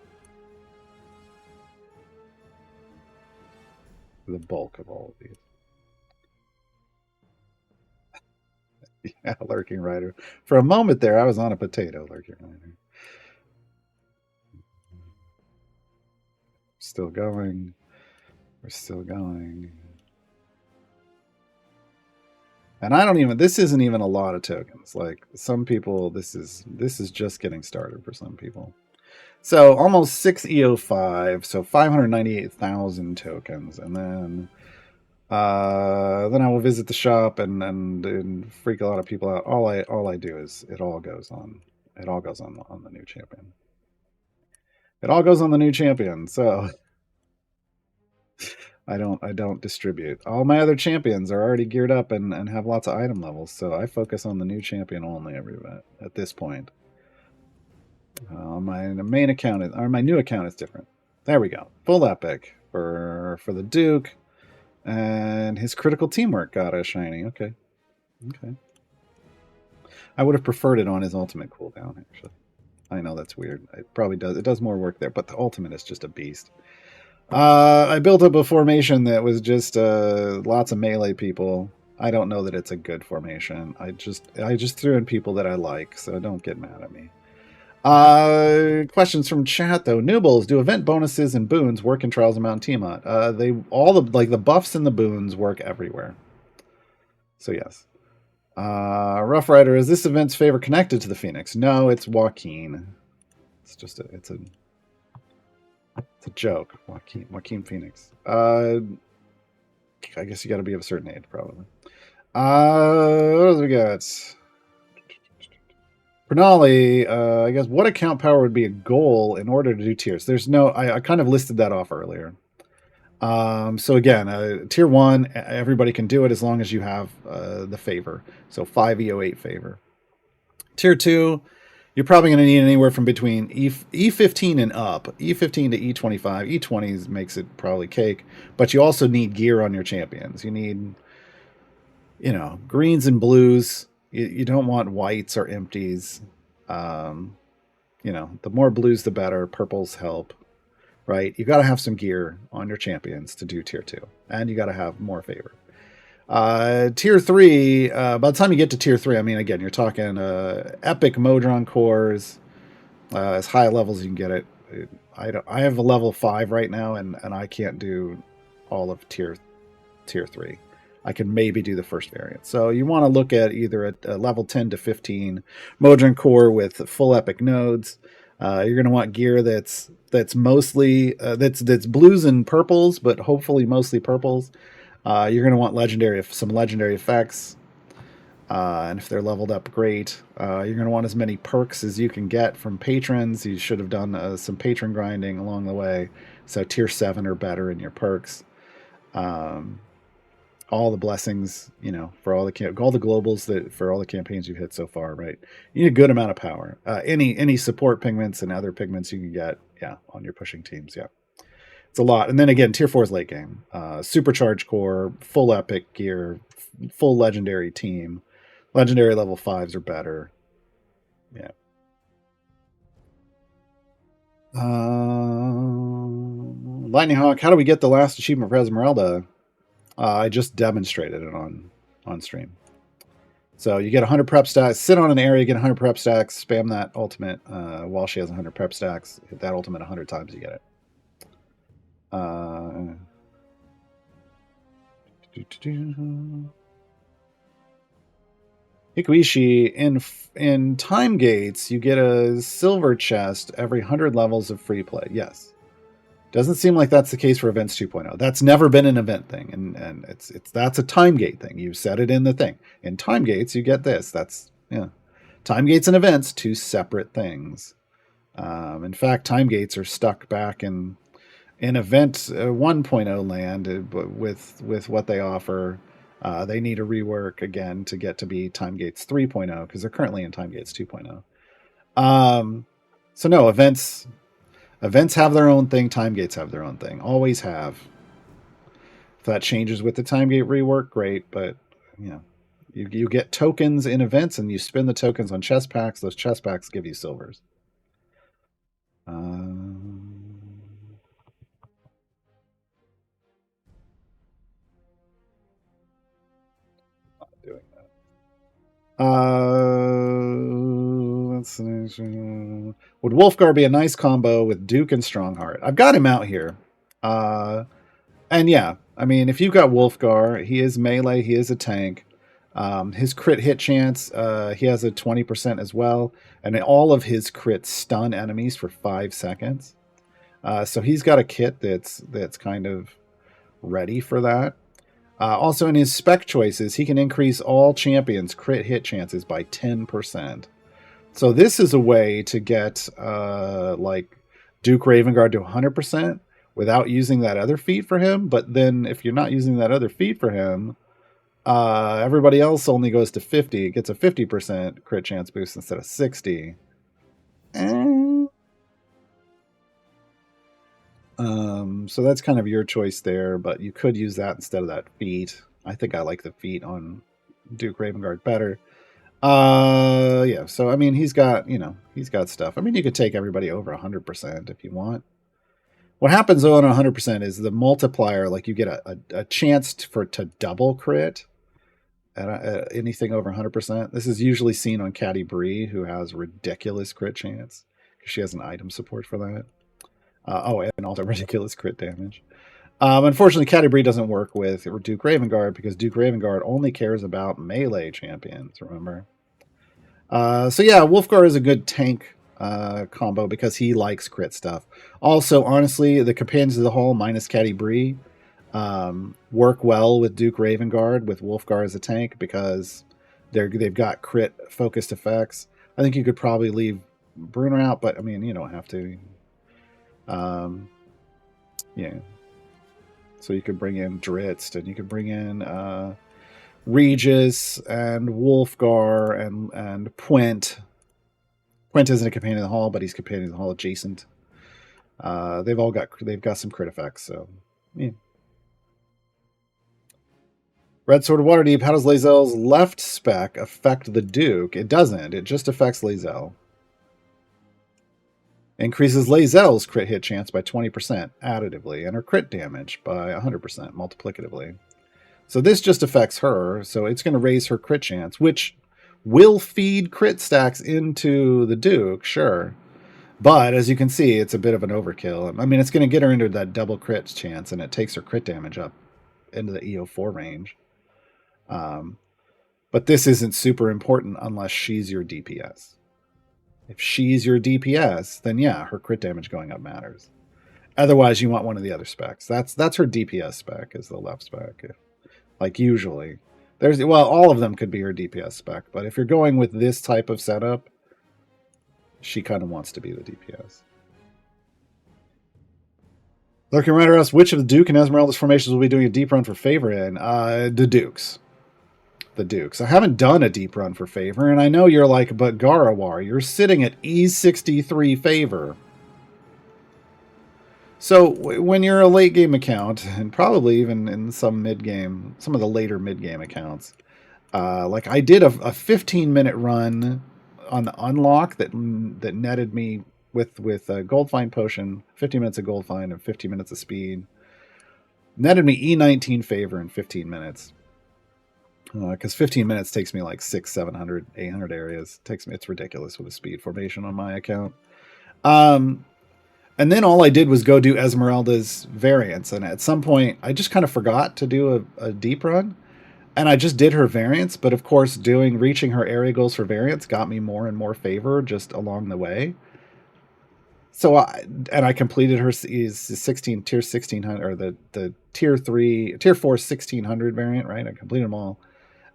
The bulk of all of these. Yeah, Lurking Rider. For a moment there, I was on a potato, Lurking Rider. Still going. We're still going. And I don't even, this isn't even a lot of tokens. Like some people, this is just getting started for some people. So almost 6 EO5, so 598,000 tokens. And then I will visit the shop and freak a lot of people out. All I do is it all goes on the new champion. It all goes on the new champion. So I don't distribute. All my other champions are already geared up and have lots of item levels, so I focus on the new champion only every event at this point. My main account is, or my new account is different. There we go. Full epic for the Duke, and his critical teamwork got a shiny. Okay. I would have preferred it on his ultimate cooldown. Actually, I know that's weird. It probably does. It does more work there, but the ultimate is just a beast. I built up a formation that was just lots of melee people. I don't know that it's a good formation. I just threw in people that I like, so don't get mad at me. Questions from chat though. Noobles, do event bonuses and boons work in Trials of Mount Tiamat? They all the buffs and the boons work everywhere. So yes. Rough Rider, is this event's favor connected to the Phoenix? No, it's Joaquin. It's a joke. Joaquin Phoenix. I guess you got to be of a certain age, probably. What else we got? Pernali, I guess what account power would be a goal in order to do tiers? There's no. I kind of listed that off earlier. So again, tier 1, everybody can do it as long as you have the favor. So 5 EO8 favor. Tier 2, you're probably going to need anywhere from between E15 and up. E15 to E25. E20 makes it probably cake. But you also need gear on your champions. You need, greens and blues. You don't want whites or empties. The more blues, the better. Purples help, right? You got to have some gear on your champions to do tier 2. And you got to have more favor. Tier 3, by the time you get to tier 3, I mean, again, you're talking epic Modron cores, as high levels as you can get it. I have a level 5 right now, and I can't do all of tier 3. I can maybe do the first variant. So you want to look at either a level 10 to 15 Modron core with full epic nodes. You're going to want gear that's mostly that's blues and purples, but hopefully mostly purples. You're going to want some legendary effects, and if they're leveled up, great. You're going to want as many perks as you can get from patrons. You should have done some patron grinding along the way, so tier 7 or better in your perks. All the blessings, for all the globals for all the campaigns you've hit so far, right? You need a good amount of power. Any support pigments and other pigments you can get, on your pushing teams, It's a lot. And then again, tier 4 is late game. Supercharged core, full epic gear, full legendary team. Legendary level 5s are better. Yeah. Lightning Hawk, how do we get the last achievement for Esmeralda? I just demonstrated it on stream. So you get 100 prep stacks, sit on an area, get 100 prep stacks, spam that ultimate while she has 100 prep stacks. Hit that ultimate 100 times, you get it. Hikuishi, in time gates, you get a silver chest every 100 levels of free play. Yes. Doesn't seem like that's the case for Events 2.0. That's never been an event thing, and that's a time gate thing. You said it in the thing. In time gates, you get this. That's time gates and events, two separate things. In fact, time gates are stuck back in event 1.0 land with what they offer. They need a rework again to get to be time gates 3.0 because they're currently in time gates 2.0. So no, events have their own thing. Time gates have their own thing. Always have. If that changes with the time gate rework, great. But you get tokens in events, and you spin the tokens on chest packs. Those chest packs give you silvers. Not doing that. Let's see. Would Wolfgar be a nice combo with Duke and Strongheart? I've got him out here. And yeah, I mean, if you've got Wolfgar, he is melee, he is a tank. His crit hit chance, he has a 20% as well. And all of his crits stun enemies for 5 seconds. So he's got a kit that's kind of ready for that. Also, in his spec choices, he can increase all champions' crit hit chances by 10%. So this is a way to get like Duke Ravengard to 100% without using that other feat for him. But then if you're not using that other feat for him, everybody else only goes to 50. It gets a 50% crit chance boost instead of 60. So that's kind of your choice there, but you could use that instead of that feat. I think I like the feat on Duke Ravengard better. Yeah, so I mean, he's got stuff. I mean, you could take everybody over 100% if you want. What happens though on 100% is the multiplier, like you get a chance to double crit at anything over 100%. This is usually seen on Caddy Bree, who has ridiculous crit chance because she has an item support for that. And also ridiculous crit damage. Unfortunately, Caddy Bree doesn't work with Duke Ravengard because Duke Ravengard only cares about melee champions, remember? So yeah, Wolfgar is a good tank combo because he likes crit stuff. Also, honestly, the Companions of the Hall minus Caddy Bree work well with Duke Ravengard with Wolfgar as a tank because they've got crit focused effects. I think you could probably leave Bruner out, but I mean, you don't have to. Yeah. So you could bring in Dritz, and you could bring in Regis and Wolfgar and Puent. Puent isn't a Companion of the Hall, but he's Companion of the Hall adjacent. They've got some crit effects, so yeah. Red Sword of Waterdeep, how does Lae'zel's left spec affect the Duke? It doesn't. It just affects Lae'zel. Increases Lae'zel's crit hit chance by 20% additively, and her crit damage by 100% multiplicatively. So this just affects her, so it's going to raise her crit chance, which will feed crit stacks into the Duke, sure. But as you can see, it's a bit of an overkill. I mean, it's going to get her into that double crit chance, and it takes her crit damage up into the EO4 range. But this isn't super important unless she's your DPS. If she's your DPS, then yeah, her crit damage going up matters. Otherwise, you want one of the other specs. That's her DPS spec, is the left spec. Like usually. All of them could be her DPS spec, but if you're going with this type of setup, she kind of wants to be the DPS. Lurking Rider asks, which of the Duke and Esmeralda's formations will be doing a deep run for favor in? The Dukes. The Dukes. I haven't done a deep run for favor, and I know you're like, but Gaarawarr, you're sitting at E63 favor. So when you're a late game account, and probably even in some of the later mid game accounts, like I did a 15-minute run on the unlock that netted me with a gold find potion, 15 minutes of gold find and 15 minutes of speed. Netted me E19 favor in 15 minutes. Because 15 minutes takes me like 600, 700, 800 areas. It's ridiculous with a speed formation on my account. And then all I did was go do Esmeralda's variants. And at some point, I just kind of forgot to do a deep run. And I just did her variants. But of course, reaching her area goals for variants got me more and more favor just along the way. So I completed her tier 1600, or the tier 4 1600 variant, right? I completed them all.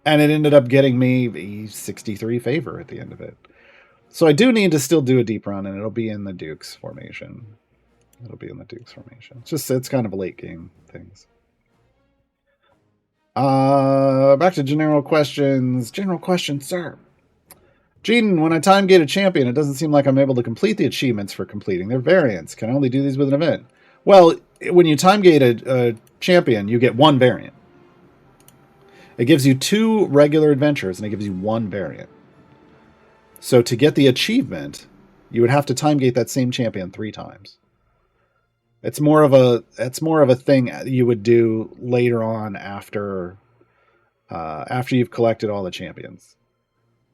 And it ended up getting me 63 favor at the end of it. So I do need to still do a deep run, and it'll be in the Duke's formation. It's kind of a late game things. Back to general questions. General questions, sir. Gene, when I time gate a champion, it doesn't seem like I'm able to complete the achievements for completing their variants. Can I only do these with an event? Well, when you time gate a champion, you get one variant. It gives you 2 regular adventures, and it gives you 1 variant. So to get the achievement, you would have to time gate that same champion 3 times. It's more of a thing you would do later on after you've collected all the champions.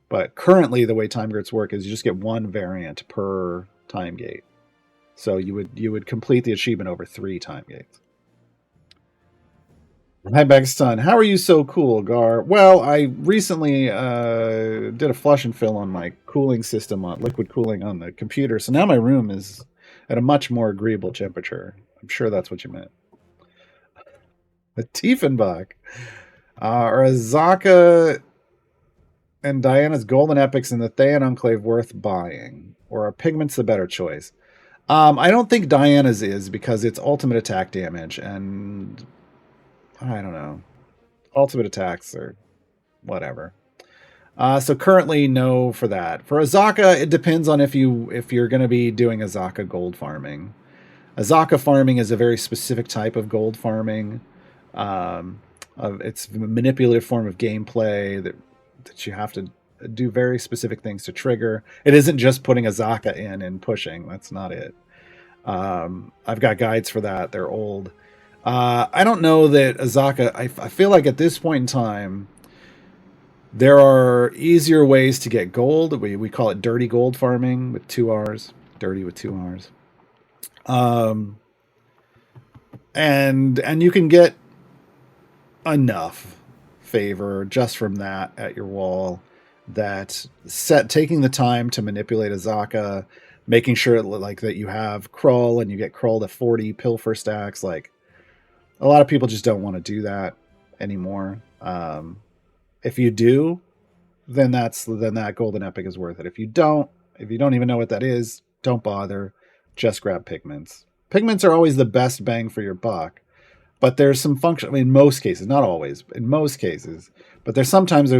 But currently, the way time gates work is you just get one variant per time gate. So you would complete the achievement over 3 time gates. Hi, Begstun. How are you so cool, Gar? Well, I recently did a flush and fill on my cooling system, on liquid cooling on the computer. So now my room is at a much more agreeable temperature. I'm sure that's what you meant. A Tiefenbach. Are Azaka and Diana's Golden Epics in the Thean Enclave worth buying? Or are Pigments the better choice? I don't think Diana's is because it's ultimate attack damage, and I don't know. Ultimate attacks or whatever. So currently, no for that. For Azaka, it depends on if you're going to be doing Azaka gold farming. Azaka farming is a very specific type of gold farming. It's a manipulative form of gameplay that you have to do very specific things to trigger. It isn't just putting Azaka in and pushing. That's not it. I've got guides for that. They're old. I don't know that Azaka... I feel like at this point in time, there are easier ways to get gold. We call it dirty gold farming with 2 R's. Dirty with 2 R's. And you can get enough favor just from that at your wall that taking the time to manipulate Azaka, making sure like that you have crawl and you get crawl to 40 pilfer stacks. Like a lot of people just don't want to do that anymore. If you do, then that golden epic is worth it. If you don't even know what that is, don't bother. Just grab pigments. Pigments are always the best bang for your buck. But there's some function. I mean, in most cases, not always, in most cases. But there's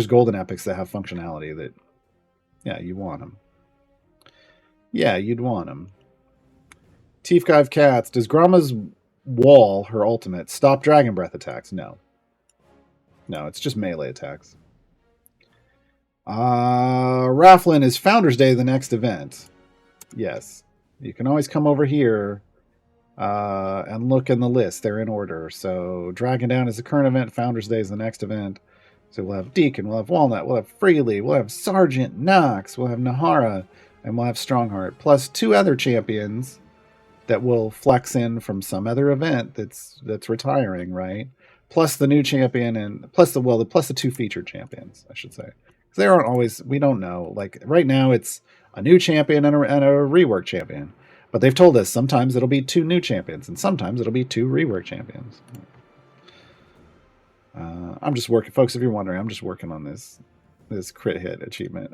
golden epics that have functionality that, yeah, you want them. Yeah, you'd want them. Tiefgaive Cats. Does Gromma's wall, her ultimate, stop Dragon Breath attacks? No. No, it's just melee attacks. Rafflin, is Founders Day the next event? Yes. You can always come over here and look in the list. They're in order. So Dragondown is the current event. Founders Day is the next event. So we'll have Deacon, we'll have Walnut, we'll have Freely, we'll have Sergeant Knox, we'll have Nahara, and we'll have Strongheart, plus 2 other champions that will flex in from some other event that's retiring, right? Plus the new champion and plus the 2 featured champions, I should say. Because they aren't always, we don't know. Like right now it's a new champion and a rework champion. But they've told us sometimes it'll be 2 new champions and sometimes it'll be 2 rework champions. I'm just working, folks, if you're wondering, I'm just working on this crit hit achievement.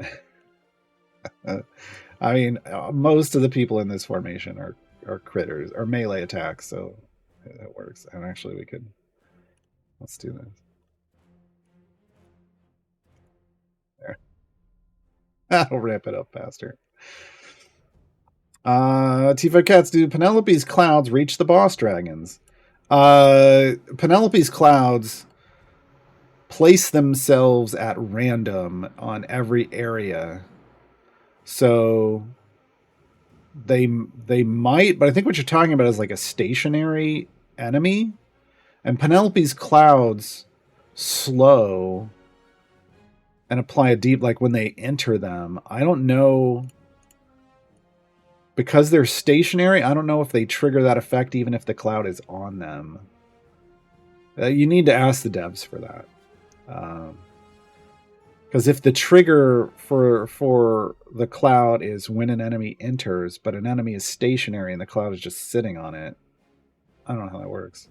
I mean, most of the people in this formation are critters, or melee attacks, so that works. And actually let's do this. There. I'll ramp it up faster. Tifa Cats, do Penelope's clouds reach the boss dragons? Penelope's clouds place themselves at random on every area. So they might, but I think what you're talking about is like a stationary enemy. And Penelope's clouds slow and apply a deep, like when they enter them. I don't know. Because they're stationary, I don't know if they trigger that effect even if the cloud is on them. You need to ask the devs for that. Because if the trigger for the cloud is when an enemy enters, but an enemy is stationary and the cloud is just sitting on it, I don't know how that works.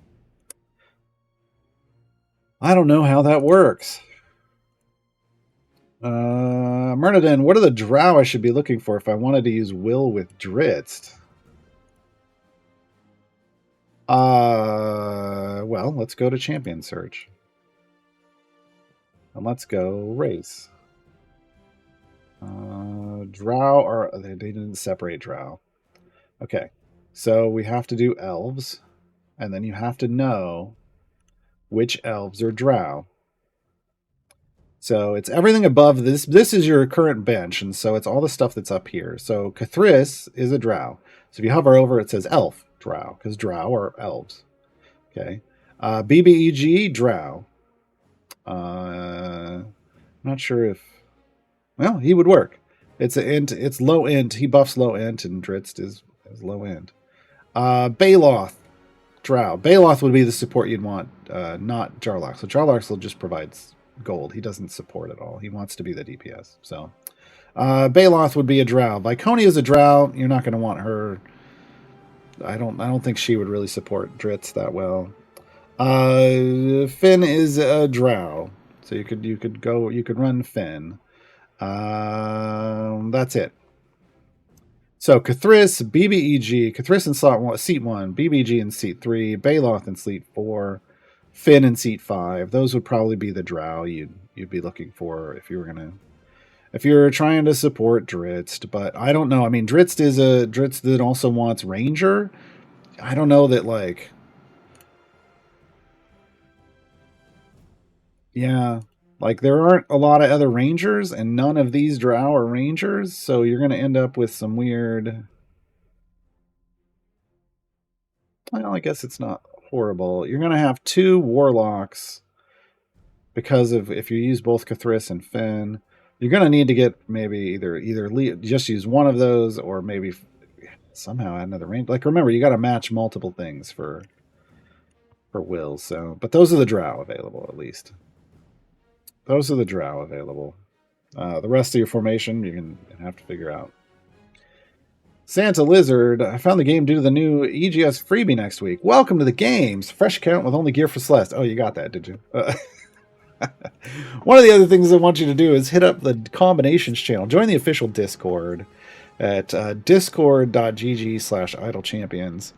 Myrnidin, what are the drow I should be looking for if I wanted to use Will with Dritz? Well, let's go to Champion Search. And let's go Race. Drow are... They didn't separate drow. Okay. So we have to do elves. And then you have to know which elves are drow. So it's everything above this. This is your current bench, and so it's all the stuff that's up here. So Cathris is a drow. So if you hover over, it says elf drow, because drow are elves. Okay. BBEG drow. I'm not sure if Well, he would work. It's a int. It's low int. He buffs low int, and Dritz is low int. Baloth, Drow. Baloth would be the support you'd want, not Jarlaxle. So Jarlaxle just provides gold. He doesn't support at all. He wants to be the DPS. So Baloth would be a Drow. Viconia is a Drow. You're not going to want her. I don't think she would really support Dritz that well. Finn is a Drow, so you could run Finn. That's it. So Cathris, BBEG, Cathris in seat 1, BBG in seat 3, Baloth in seat 4, Finn in seat 5. Those would probably be the Drow you'd be looking for if you're trying to support Dritz. But I don't know. I mean, Dritz is a Dritz that also wants Ranger. I don't know that, like, yeah. Like, there aren't a lot of other Rangers, and none of these Drow are Rangers, so you're going to end up with some weird... Well, I guess it's not horrible. You're going to have 2 Warlocks, because of if you use both Cathris and Finn. You're going to need to get maybe either just use one of those, or maybe somehow add another range. Like, remember, you got to match multiple things for Will, so... But those are the Drow available, at least. Those are the Drow available. The rest of your formation, you're going to have to figure out. Santa Lizard, I found the game due to the new EGS freebie next week. Welcome to the games. Fresh account with only gear for Celeste. Oh, you got that, did you? One of the other things I want you to do is hit up the Combinations channel. Join the official Discord at discord.gg/idlechampions.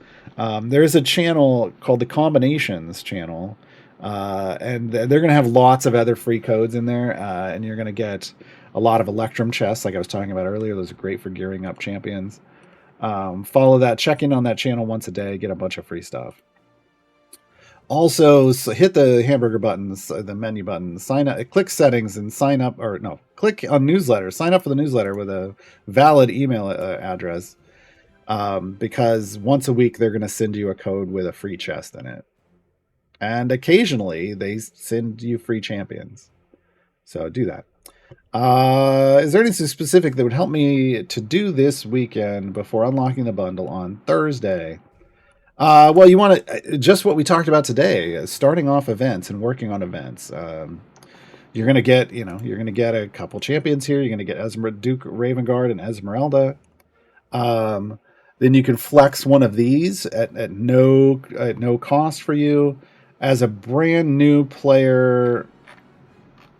There's a channel called the Combinations channel. And they're going to have lots of other free codes in there, and you're going to get a lot of Electrum chests, like I was talking about earlier. Those are great for gearing up champions. Follow that, check in on that channel once a day, get a bunch of free stuff. Also, hit the hamburger buttons, the menu button, sign up, click settings, and sign up, or no, click on newsletter, sign up for the newsletter with a valid email address, because once a week they're going to send you a code with a free chest in it. And occasionally they send you free champions. So do that. Is there anything specific that would help me to do this weekend before unlocking the bundle on Thursday? Well, you want to just what we talked about today, starting off events and working on events. You're going to get, a couple champions here. You're going to get Duke Ravengard and Ezmerelda. Then you can flex one of these at no cost for you. As a brand new player,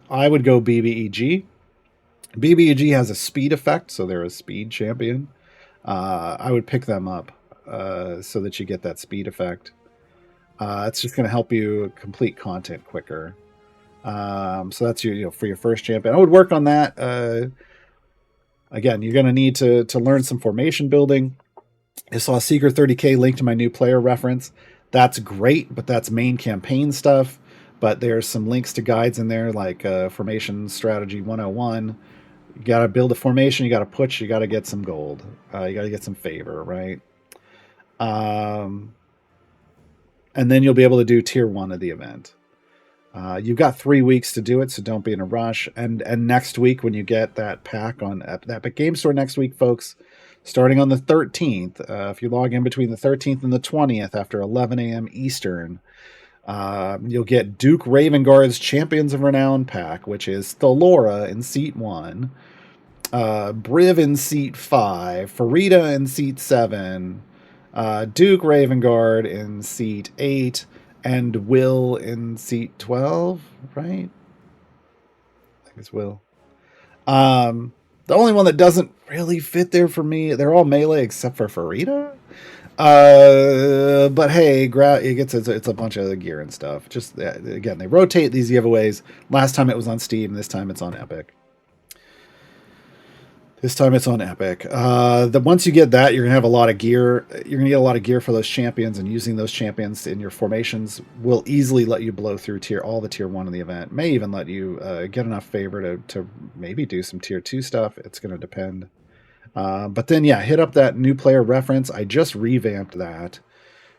I would go BBEG. BBEG has a speed effect, so they're a speed champion. I would pick them up so that you get that speed effect. It's just going to help you complete content quicker. So that's for your first champion. I would work on that. Again, you're going to need to learn some formation building. I saw a Secret 30K link to my new player reference. That's great, but that's main campaign stuff. But there's some links to guides in there, like Formation Strategy 101. You got to build a formation, you got to push, you got to get some gold. You got to get some favor, right? And then you'll be able to do Tier 1 of the event. You've got 3 weeks to do it, so don't be in a rush. And next week, when you get that pack on the Epic Game Store next week, folks, starting on the 13th, if you log in between the 13th and the 20th after 11 a.m. Eastern, you'll get Duke Ravengard's Champions of Renown pack, which is Thalora in seat 1, Briv in seat 5, Farida in seat 7, Duke Ravengard in seat 8, and Will in seat 12, right? I think it's Will. The only one that doesn't really fit there for me, they're all melee except for Farida. But hey, it's a bunch of gear and stuff. Just again, they rotate these giveaways. Last time it was on Steam. This time it's on Epic. Once you get that, you're gonna have a lot of gear. You're gonna get a lot of gear for those champions, and using those champions in your formations will easily let you blow through all the tier 1 of the event. May even let you get enough favor to maybe do some tier 2 stuff. It's gonna depend. But then, yeah, hit up that new player reference. I just revamped that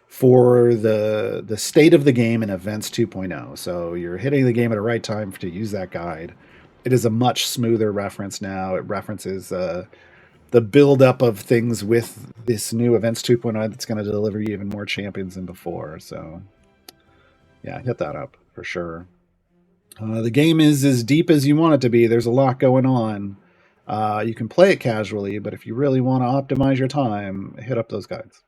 for the state of the game in Events 2.0. So you're hitting the game at the right time to use that guide. it is a much smoother reference now. It references the buildup of things with this new Events 2.0 that's going to deliver you even more champions than before. So, yeah, hit that up for sure. The game is as deep as you want it to be. There's a lot going on. You can play it casually, but if you really want to optimize your time, hit up those guides.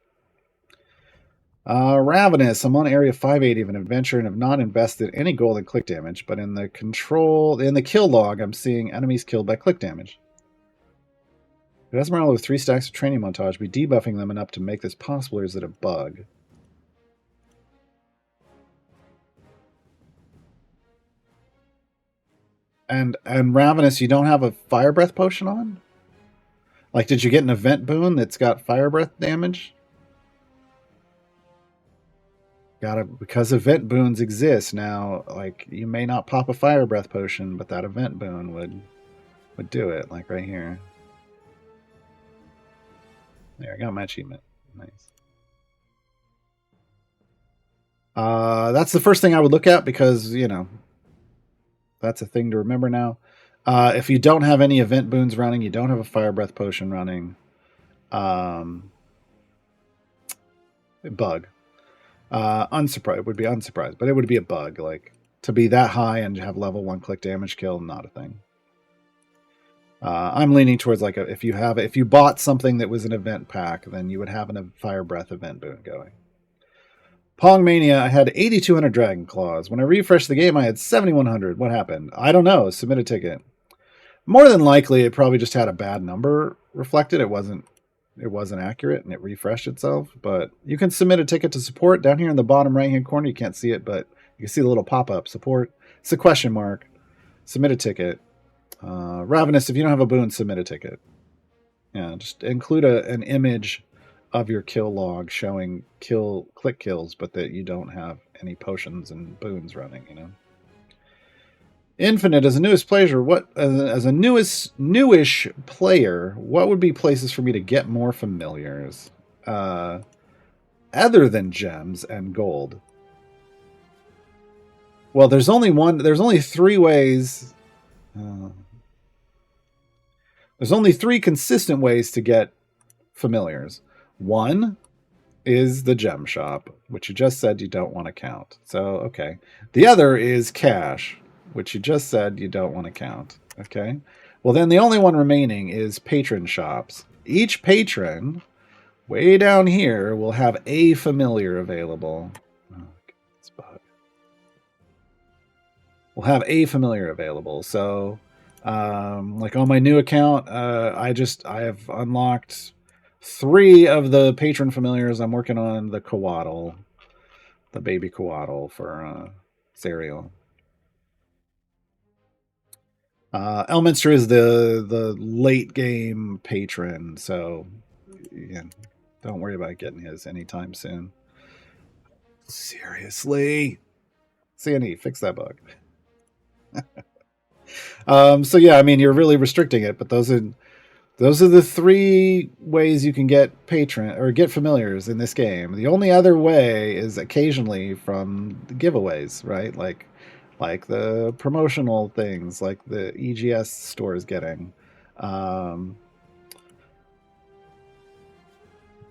Ravenous. I'm on area 580 of an adventure and have not invested any gold in click damage, but in the kill log, I'm seeing enemies killed by click damage. Could Esmeralda with 3 stacks of training montage be debuffing them enough to make this possible, or is it a bug? And Ravenous, you don't have a fire breath potion on? Like, did you get an event boon that's got fire breath damage? Because event boons exist now. Like, you may not pop a fire breath potion, but that event boon would do it. Like right here. There, I got my achievement. Nice. That's the first thing I would look at because, you know, that's a thing to remember now. If you don't have any event boons running, you don't have a fire breath potion running, bug. Unsurprised, would be unsurprised, but it would be a bug. Like, to be that high and have level 1 click damage kill, not a thing. I'm leaning towards like if you bought something that was an event pack, then you would have a fire breath event boon going. Pong Mania, I had 8,200 Dragon Claws. When I refreshed the game, I had 7,100. What happened? I don't know. Submit a ticket. More than likely, it probably just had a bad number reflected. It wasn't accurate, and it refreshed itself. But you can submit a ticket to support down here in the bottom right-hand corner. You can't see it, but you can see the little pop-up support. It's a question mark. Submit a ticket. Ravenous, if you don't have a boon, submit a ticket. Yeah, just include an image of your kill log showing click kills, but that you don't have any potions and boons running, you know. Infinite, as a newish player, newish player, what would be places for me to get more familiars? Other than gems and gold. Well, there's only 3 ways. There's only 3 consistent ways to get familiars. One is the gem shop, which you just said you don't want to count. So, okay. The other is cash, which you just said you don't want to count. Okay. Well, then the only one remaining is patron shops. Each patron, way down here, will have a familiar available. Oh, it's bug. We'll have a familiar available. So, like on my new account, I have unlocked 3 of the patron familiars. I'm working on the Coatl, the baby Coatl for cereal. Elminster is the late game patron, so yeah, don't worry about getting his anytime soon. Seriously, Sandy, fix that bug. So yeah, I mean, you're really restricting it, but those are the 3 ways you can get patron or get familiars in this game. The only other way is occasionally from the giveaways, right? Like the promotional things, like the EGS store is getting.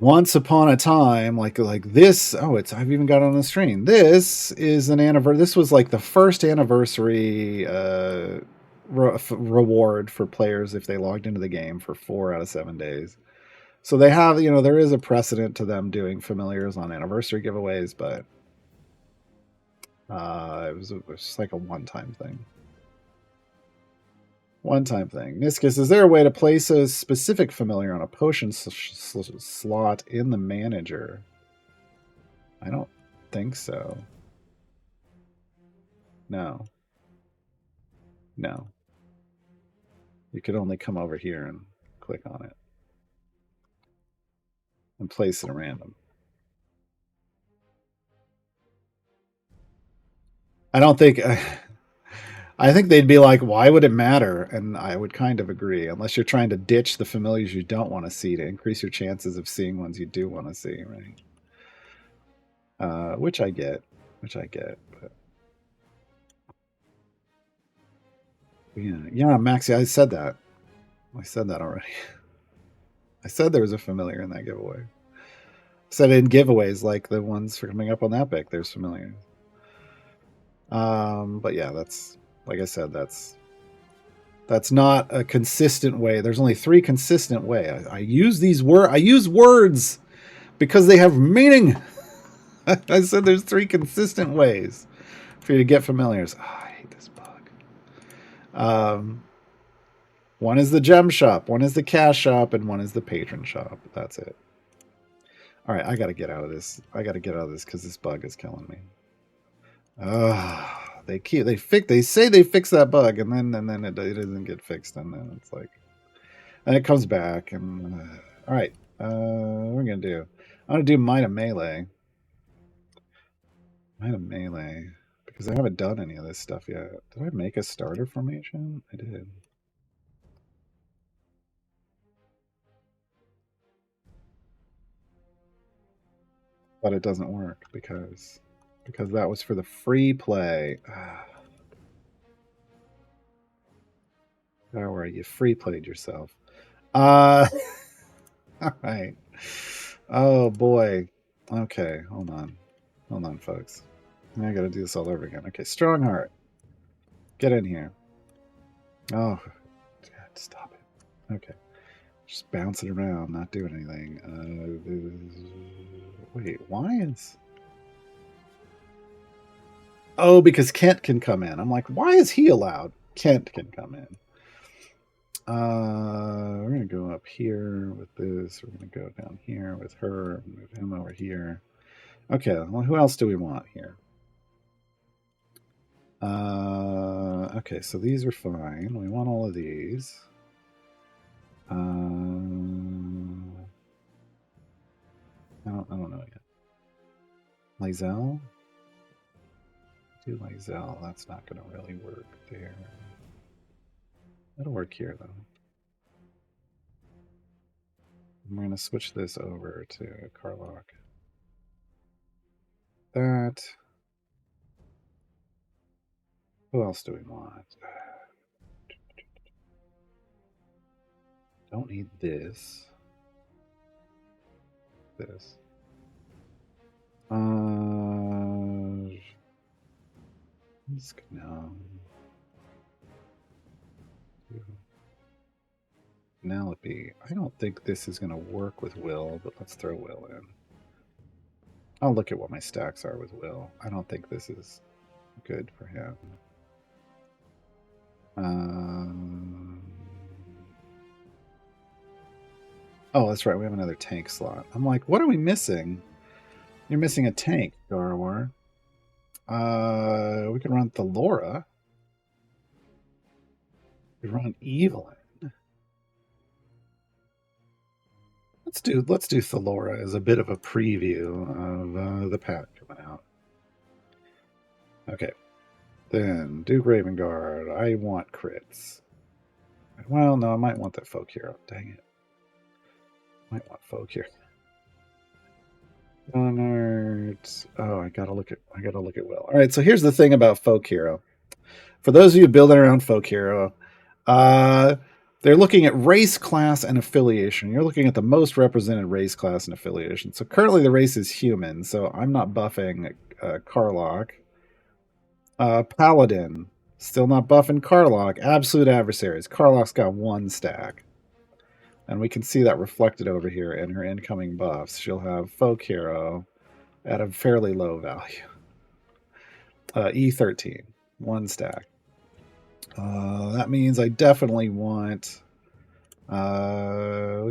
Once upon a time, like this. Oh, I've even got it on the screen. This is an anniversary. This was like the first anniversary reward for players if they logged into the game for 4 out of 7 days. So they have, you know, there is a precedent to them doing familiars on anniversary giveaways, but it was just like a one-time thing. Niscus, is there a way to place a specific familiar on a potion slot in the manager? I don't think so. No. You could only come over here and click on it and place it at random. I don't think... I think they'd be like, why would it matter? And I would kind of agree, unless you're trying to ditch the familiars you don't want to see to increase your chances of seeing ones you do want to see, right? Which I get. But Yeah, Maxie, I said that. I said that already. I said there was a familiar in that giveaway. I said in giveaways like the ones for coming up on that pick, there's familiars. But yeah, that's like I said, that's not a consistent way. There's only 3 consistent way. I use these words. I use words because they have meaning. I said there's 3 consistent ways for you to get familiars. Oh, I hate this bug. One is the gem shop, one is the cash shop, and one is the patron shop. That's it. All right, I got to get out of this. I got to get out of this because this bug is killing me. They say they fix that bug, and then it doesn't get fixed, and then it's like, and it comes back, and all right, what are we gonna do? I'm gonna do Might of Melee. Might of Melee, because I haven't done any of this stuff yet. Did I make a starter formation? I did. But it doesn't work because that was for the free play. How are you? Free played yourself. All right. Oh boy. Okay, hold on, folks. I got to do this all over again. Okay, Strongheart. Get in here. Oh, God, stop it. Okay, just bouncing around, not doing anything. Wait, why is? Oh, because Kent can come in. I'm like, why is he allowed? Kent can come in. We're going to go up here with this. We're going to go down here with her. Move him over here. Okay, well, who else do we want here? Okay, so these are fine. We want all of these. I don't know yet. Lysel? Do Lysel. That's not going to really work there. It'll work here, though. We're going to switch this over to Karlach. That. Who else do we want? Don't need this. This. No. Penelope. I don't think this is going to work with Will, but let's throw Will in. I'll look at what my stacks are with Will. I don't think this is good for him. Oh, that's right. We have another tank slot. I'm like, what are we missing? You're missing a tank, Gaarawarr. We could run Thalora. We run Evelyn. Let's do Thalora as a bit of a preview of the pack coming out. Okay. Then Duke Ravengard. I want crits. Well, no, I might want that folk hero. Dang it. Might want folk hero. Oh, I gotta look at Will. All right, so here's the thing about folk hero. For those of you building around folk hero, they're looking at race, class, and affiliation. You're looking at the most represented race, class, and affiliation. So currently the race is human, so I'm not buffing Karlach. Paladin, still not buffing Karlach. Absolute adversaries. Karlach's got 1 stack. And we can see that reflected over here in her incoming buffs. She'll have folk hero at a fairly low value. E13, 1 stack. That means I definitely want. We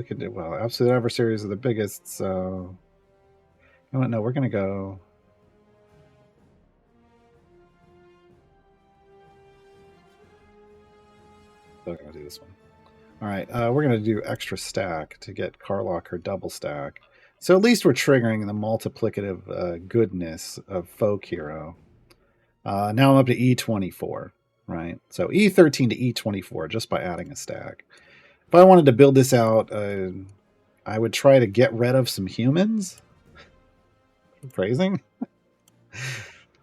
could do well. Absolute adversaries are the biggest, so. No, we're gonna go. Still gonna do this one. All right, we're gonna do extra stack to get Karlach her double stack. So at least we're triggering the multiplicative goodness of folk hero. Now I'm up to E24. Right, so E13 to E24 just by adding a stack. If I wanted to build this out, I would try to get rid of some humans. Phrasing.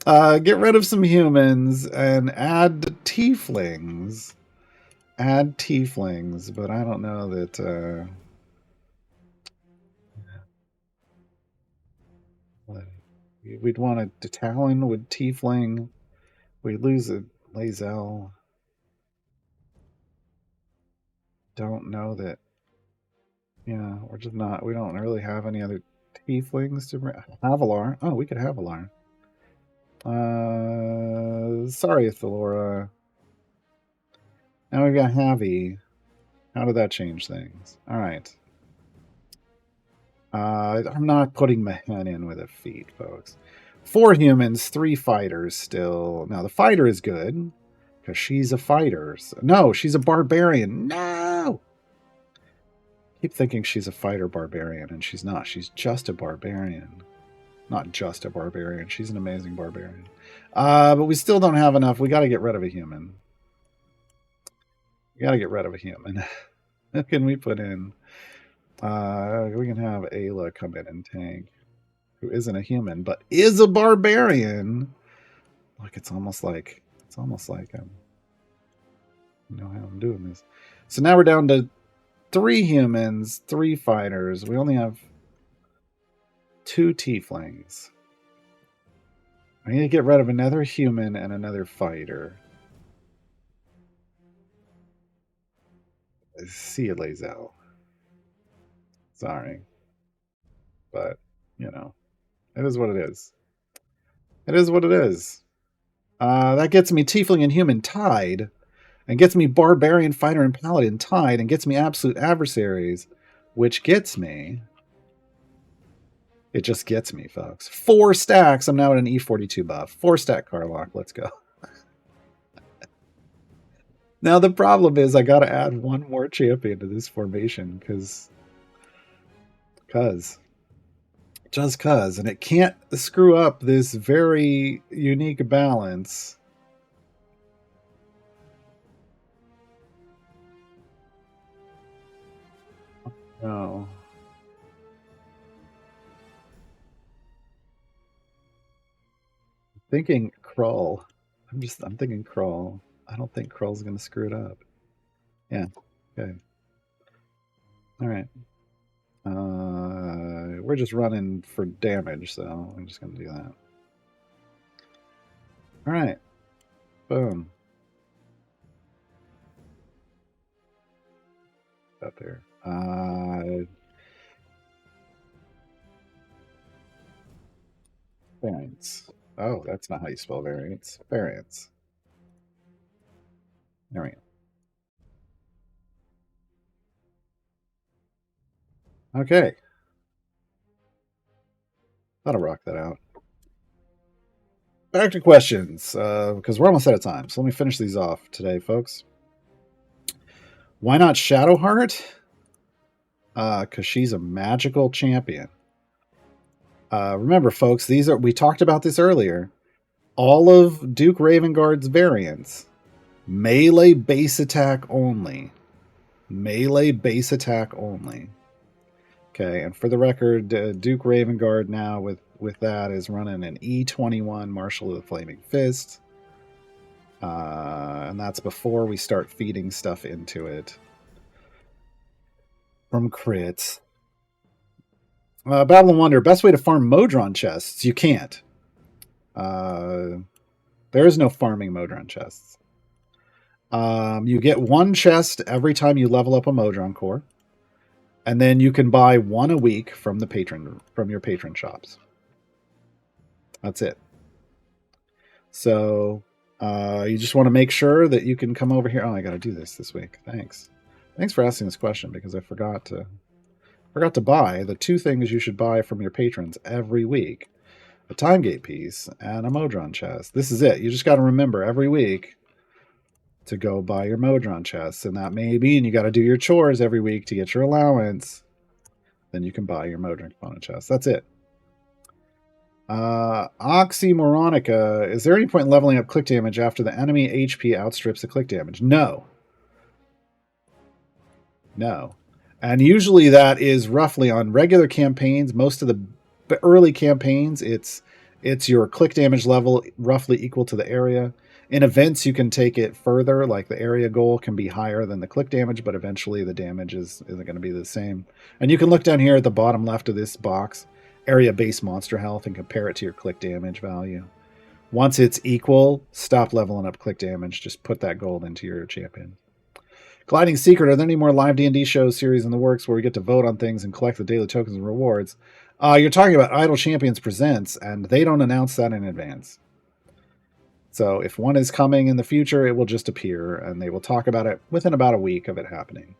Get rid of some humans and add tieflings. add tieflings, but I don't know that. We'd want a Talon with tiefling. We lose a Lae'zel. Don't know that. Yeah, we're just not. We don't really have any other tieflings to bring. Avalar. Oh, we could Avalar. Sorry, Thalora. Now we've got Javi. How did that change things? All right. I'm not putting Mehen in with a feat, folks. 4 humans, 3 fighters still. Now, the fighter is good because she's a fighter. No, she's a barbarian. No! Keep thinking she's a fighter barbarian, and she's not. She's just a barbarian. Not just a barbarian. She's an amazing barbarian. But we still don't have enough. We got to get rid of a human. We got to get rid of a human. Who can we put in? We can have Ayla come in and tank, who isn't a human but is a barbarian. Look, it's almost like I'm, you know how I'm doing this. So now we're down to 3 humans, 3 fighters. We only have 2 tieflings. I need to get rid of another human and another fighter. See you, Lae'zel. Sorry. But, you know, it is what it is. It is what it is. That gets me tiefling and human tied, and gets me barbarian, fighter, and paladin tied, and gets me absolute adversaries, which gets me... It just gets me, folks. 4 stacks. I'm now at an E42 buff. 4 stack Carlock. Let's go. Now, the problem is I got to add 1 more champion to this formation because... Just cuz. And it can't screw up this very unique balance. No. Thinking Krull. I'm thinking Krull. I don't think Krull's gonna screw it up. Yeah. Okay. Alright. We're just running for damage, so I'm just gonna do that. Alright. Boom. Up there. Variants. Oh, that's not how you spell variants. Variants. There we go. Okay. That'll rock that out. Back to questions, because we're almost out of time. So let me finish these off today, folks. Why not Shadowheart? Because she's a magical champion. Remember, folks, we talked about this earlier. All of Duke Ravengard's variants, melee base attack only. Melee base attack only. Okay, and for the record, Duke Ravengard now with that is running an E21 Marshal of the Flaming Fist. And that's before we start feeding stuff into it from crits. Battle of Wonder, best way to farm Modron chests. You can't. There is no farming Modron chests. You get 1 chest every time you level up a Modron core. And then you can buy 1 a week from your patron shops. That's it. So you just want to make sure that you can come over here. Oh, I got to do this week. Thanks for asking this question, because I forgot to buy the 2 things you should buy from your patrons every week: a time gate piece and a Modron chest. This is it. You just got to remember every week to go buy your Modron chests, and that may mean you got to do your chores every week to get your allowance. Then you can buy your Modron component chest. That's it. Oxymoronica, is there any point in leveling up click damage after the enemy HP outstrips the click damage? No. And usually that is roughly on regular campaigns. Most of the early campaigns, it's your click damage level roughly equal to the area. In events, you can take it further, like the area goal can be higher than the click damage, but eventually the damage isn't going to be the same. And you can look down here at the bottom left of this box, area base monster health, and compare it to your click damage value. Once it's equal, stop leveling up click damage. Just put that gold into your champion. Gliding Secret, are there any more live D&D shows series in the works where we get to vote on things and collect the daily tokens and rewards? You're talking about Idle Champions Presents, and they don't announce that in advance. So if one is coming in the future, it will just appear, and they will talk about it within about a week of it happening.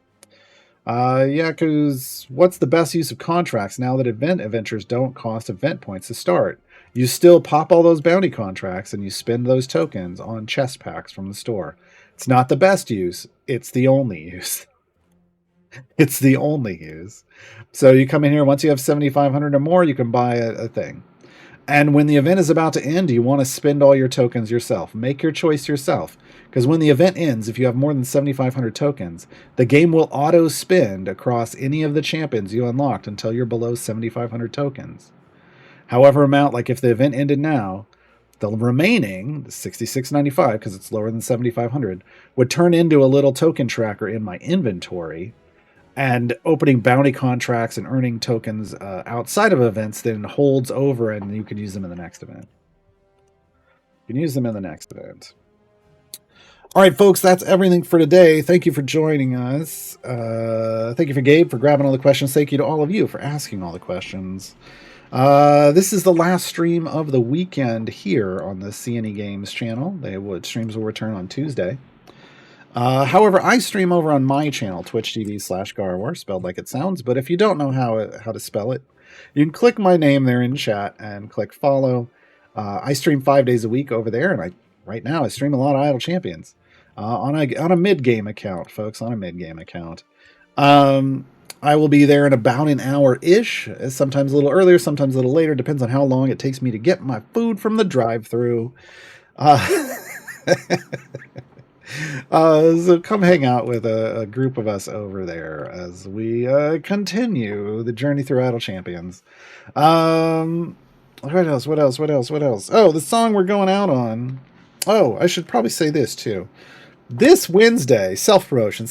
Yaku's, what's the best use of contracts now that event adventures don't cost event points to start? You still pop all those bounty contracts, and you spend those tokens on chest packs from the store. It's not the best use. It's the only use. It's the only use. So you come in here, once you have 7,500 or more, you can buy a thing. And when the event is about to end, you want to spend all your tokens yourself. Make your choice yourself. Because when the event ends, if you have more than 7,500 tokens, the game will auto-spend across any of the champions you unlocked until you're below 7,500 tokens. However amount, like if the event ended now, the remaining, the 66.95, because it's lower than 7,500, would turn into a little token tracker in my inventory. And opening bounty contracts and earning tokens outside of events then holds over, and you can use them in the next event. You can use them in the next event. All right, folks, that's everything for today. Thank you for joining us. Thank you for Gabe for grabbing all the questions. Thank you to all of you for asking all the questions. This is the last stream of the weekend here on the CNE Games channel. Streams will return on Tuesday. However, I stream over on my channel, twitch.tv/Gaarawarr, spelled like it sounds. But if you don't know how to spell it, you can click my name there in chat and click follow. I stream 5 days a week over there, and right now I stream a lot of Idle Champions on a mid-game account, folks, on a mid-game account. I will be there in about an hour-ish, sometimes a little earlier, sometimes a little later, depends on how long it takes me to get my food from the drive-thru. So come hang out with a group of us over there as we continue the journey through Idle Champions. What else? Oh, the song we're going out on. Oh, I should probably say this too. This Wednesday, self-promotion.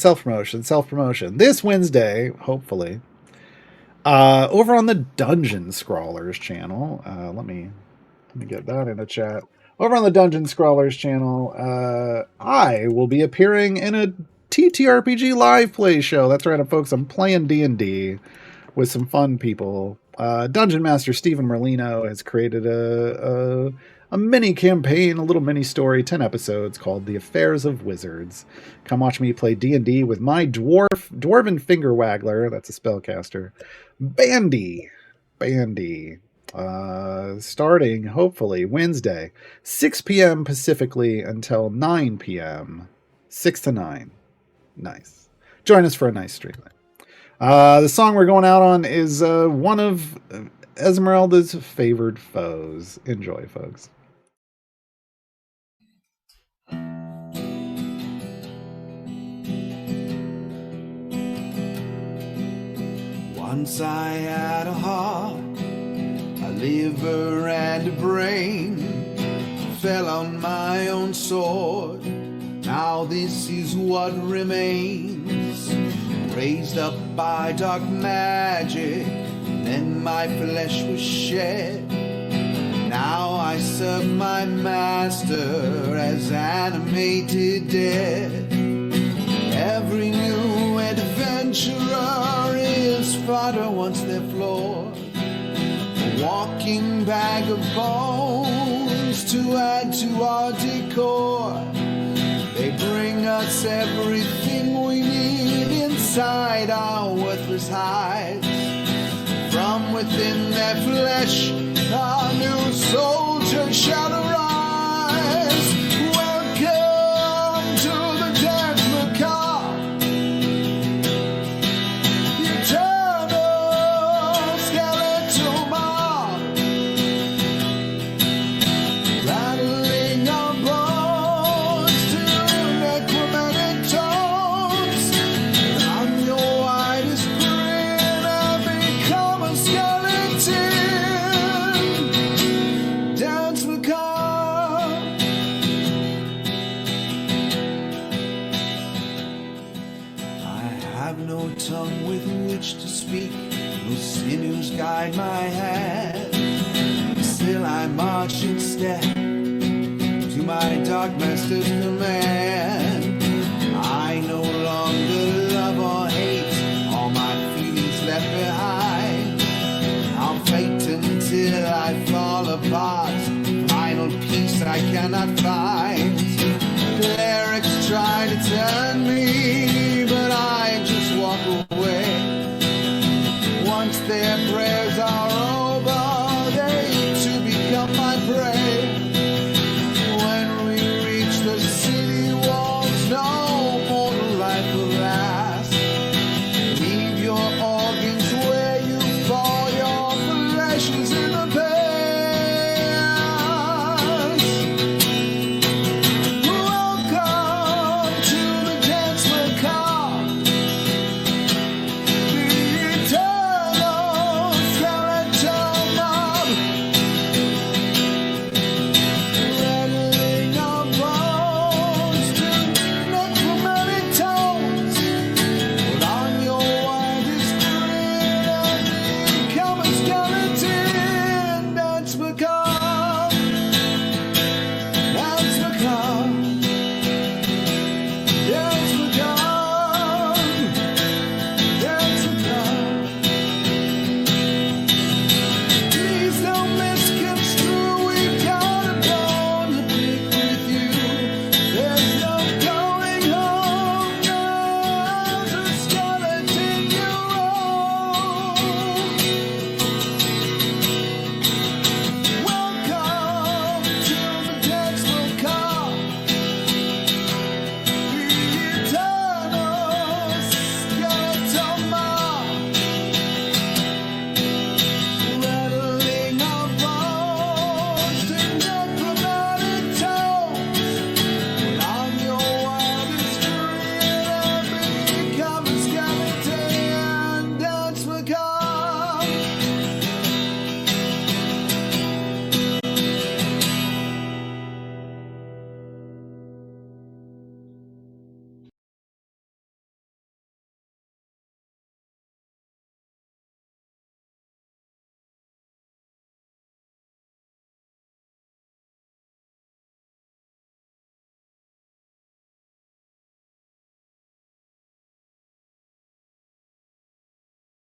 This Wednesday, hopefully, over on the Dungeon Scrawlers channel. Let me get that in the chat. Over on the Dungeon Scrawlers channel, I will be appearing in a TTRPG live play show. That's right, folks. I'm playing D&D with some fun people. Dungeon Master Stephen Merlino has created a mini campaign, a little mini story, 10 episodes called The Affairs of Wizards. Come watch me play D&D with my dwarven finger waggler, that's a spellcaster, Bandy. Starting, hopefully, Wednesday, 6 p.m. Pacifically until 9 p.m. 6 to 9. Nice. Join us for a nice stream. The song we're going out on is one of Esmeralda's favored foes. Enjoy, folks. Once I had a heart, a liver and a brain, fell on my own sword. Now this is what remains, raised up by dark magic, then my flesh was shed. Now I serve my master as animated dead. Every new adventurer is fodder once they're floored, a walking bag of bones to add to our decor. They bring us everything we need inside our worthless hides. From within their flesh, our new soldier shall arise. Welcome to the dance macabre, eternal skeletal mob, rattling our bones to necromantic tones. On your widest grin, I'll become a skeleton. Dance macabre. have no tongue with which to speak, no sinews guide my hand. Still I march in step to my dark master's command.